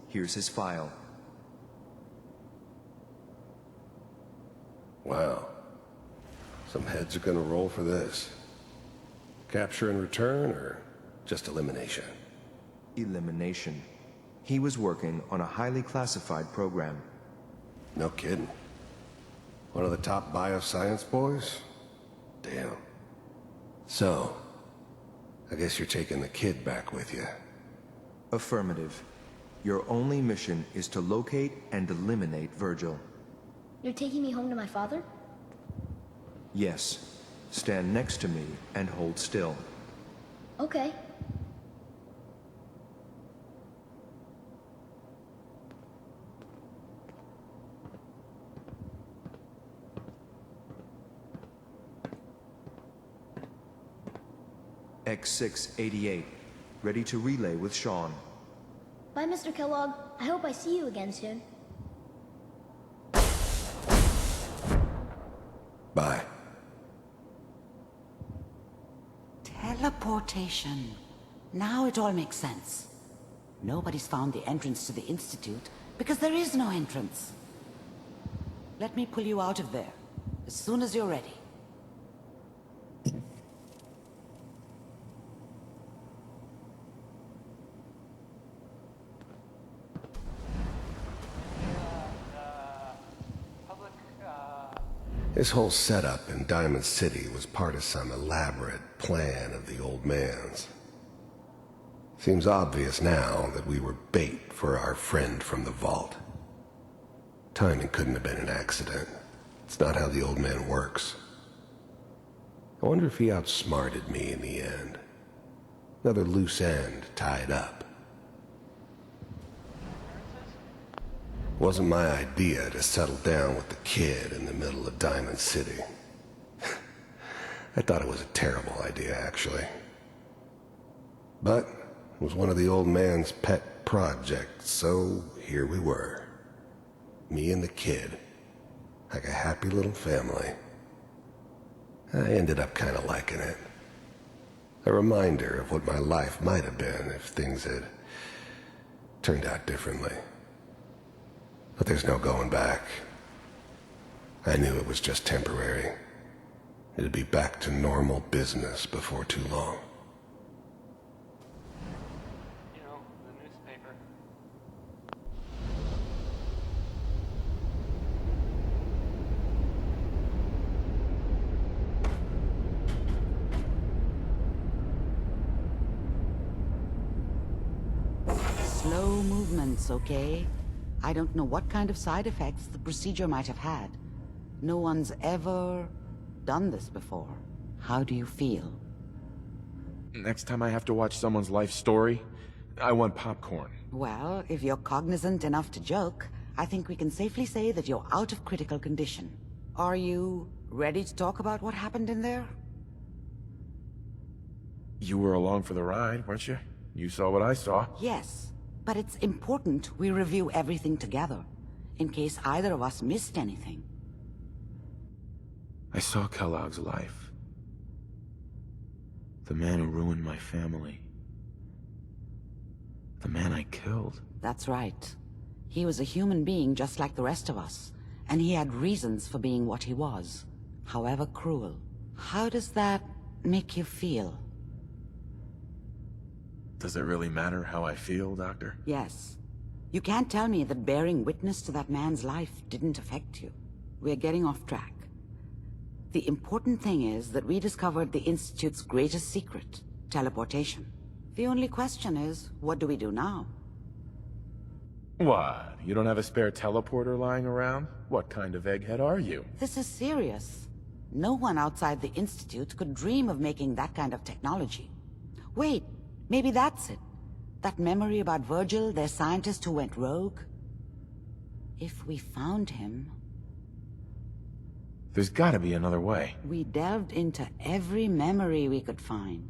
Here's his file. Wow. Some heads are gonna roll for this. Capture and return, or just elimination? Elimination. He was working on a highly classified program. No kidding. One of the top bioscience boys? Damn. So, I guess you're taking the kid back with you. Affirmative. Your only mission is to locate and eliminate Virgil. You're taking me home to my father? Yes. Stand next to me and hold still. Okay. X688. Ready to relay with Sean. Bye, Mr. Kellogg. I hope I see you again soon. Bye. Teleportation. Now it all makes sense. Nobody's found the entrance to the Institute because there is no entrance. Let me pull you out of there as soon as you're ready. This whole setup in Diamond City was part of some elaborate plan of the old man's. Seems obvious now that we were bait for our friend from the vault. Timing couldn't have been an accident. It's not how the old man works. I wonder if he outsmarted me in the end. Another loose end tied up. Wasn't my idea to settle down with the kid in the middle of Diamond City. I thought it was a terrible idea, actually. But it was one of the old man's pet projects, so here we were. Me and the kid. Like a happy little family. I ended up kind of liking it. A reminder of what my life might have been if things had turned out differently. But there's no going back. I knew it was just temporary. It'd be back to normal business before too long. You know, the newspaper. Slow movements, okay? I don't know what kind of side effects the procedure might have had. No one's ever done this before. How do you feel? Next time I have to watch someone's life story, I want popcorn. Well, if you're cognizant enough to joke, I think we can safely say that you're out of critical condition. Are you ready to talk about what happened in there? You were along for the ride, weren't you? You saw what I saw. Yes, but it's important we review everything together, in case either of us missed anything. I saw Kellogg's life. The man who ruined my family. The man I killed. That's right. He was a human being just like the rest of us, and he had reasons for being what he was, however cruel. How does that make you feel? Does it really matter how I feel, Doctor? Yes. You can't tell me that bearing witness to that man's life didn't affect you. We're getting off track. The important thing is that we discovered the Institute's greatest secret, teleportation. The only question is, what do we do now? What? You don't have a spare teleporter lying around? What kind of egghead are you? This is serious. No one outside the Institute could dream of making that kind of technology. Wait, maybe that's it. That memory about Virgil, their scientist who went rogue? If we found him... There's gotta be another way. We delved into every memory we could find.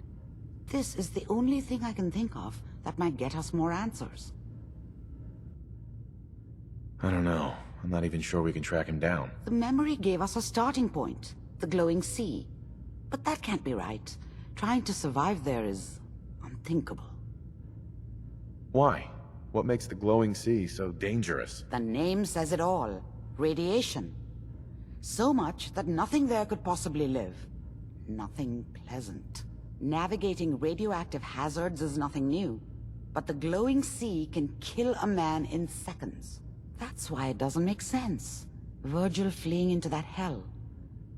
This is the only thing I can think of that might get us more answers. I don't know. I'm not even sure we can track him down. The memory gave us a starting point, the glowing sea. But that can't be right. Trying to survive there is unthinkable. Why? What makes the glowing sea so dangerous? The name says it all. Radiation. So much that nothing there could possibly live. Nothing pleasant. Navigating radioactive hazards is nothing new. But the glowing sea can kill a man in seconds. That's why it doesn't make sense. Virgil fleeing into that hell.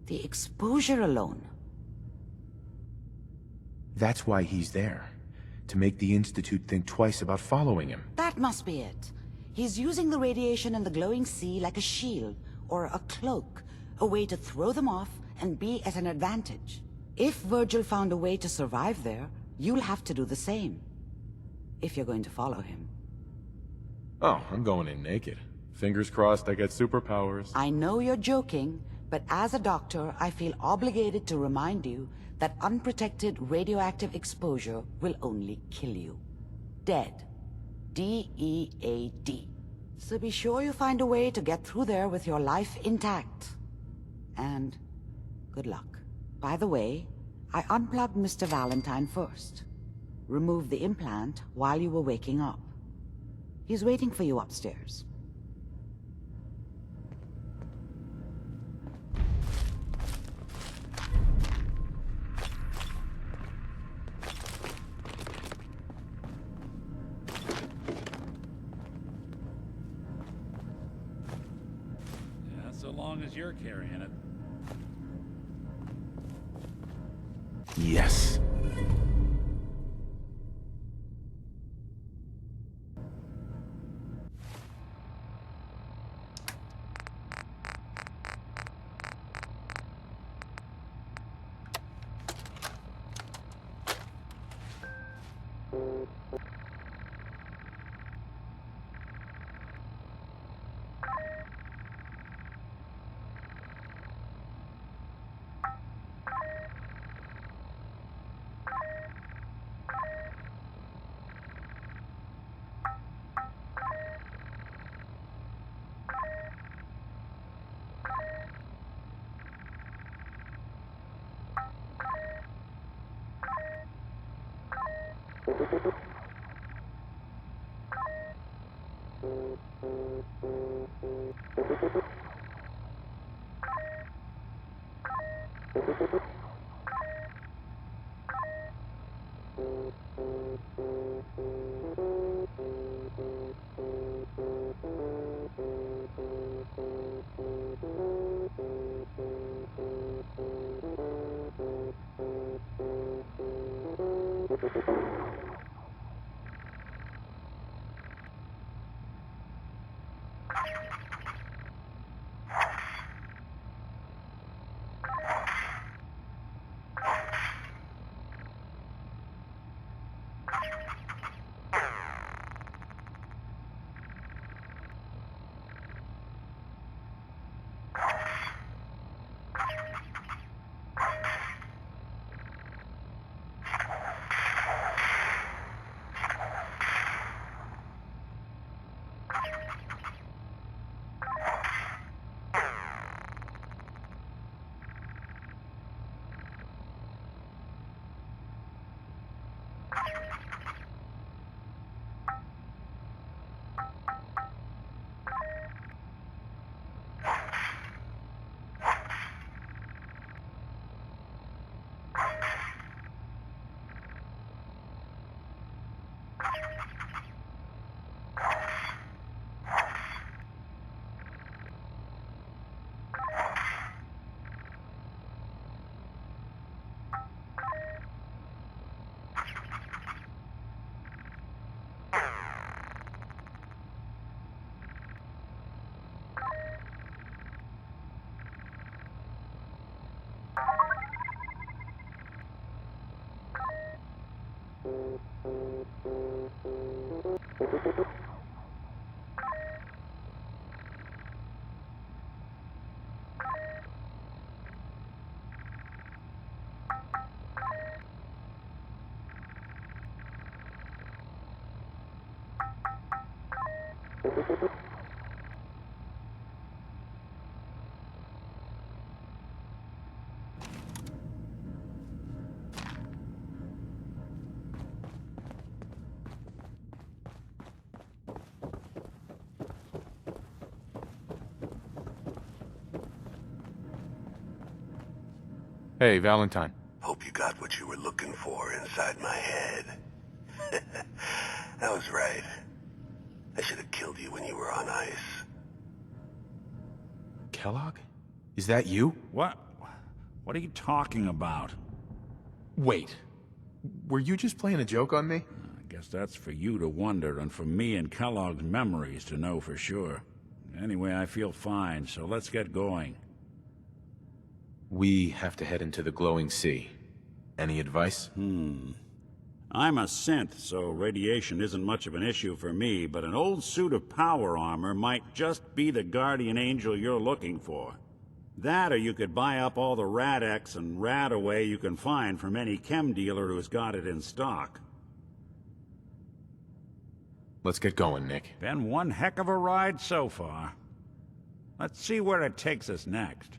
The exposure alone. That's why he's there. To make the Institute think twice about following him. That must be it. He's using the radiation in the glowing sea like a shield, or a cloak, a way to throw them off and be at an advantage. If Virgil found a way to survive there, you'll have to do the same. If you're going to follow him. Oh, I'm going in naked. Fingers crossed I get superpowers. I know you're joking, but as a doctor, I feel obligated to remind you that unprotected radioactive exposure will only kill you. Dead. D-E-A-D. So be sure you find a way to get through there with your life intact. And good luck. By the way, I unplugged Mr. Valentine first. removed the implant while you were waking up. He's waiting for you upstairs. Yeah, so long as you're carrying it. Yes. Hey, Valentine. Hope you got what you were looking for inside my head. I was right. I should have killed you when you were on ice. Kellogg? Is that you? What? What are you talking about? Wait. Were you just playing a joke on me? I guess that's for you to wonder, and for me and Kellogg's memories to know for sure. Anyway, I feel fine, so let's get going. We have to head into the glowing sea. Any advice? I'm a synth, so radiation isn't much of an issue for me, but an old suit of power armor might just be the guardian angel you're looking for. That, or you could buy up all the Rad-X and Rad-Away you can find from any chem dealer who's got it in stock. Let's get going, Nick. Been one heck of a ride so far. Let's see where it takes us next.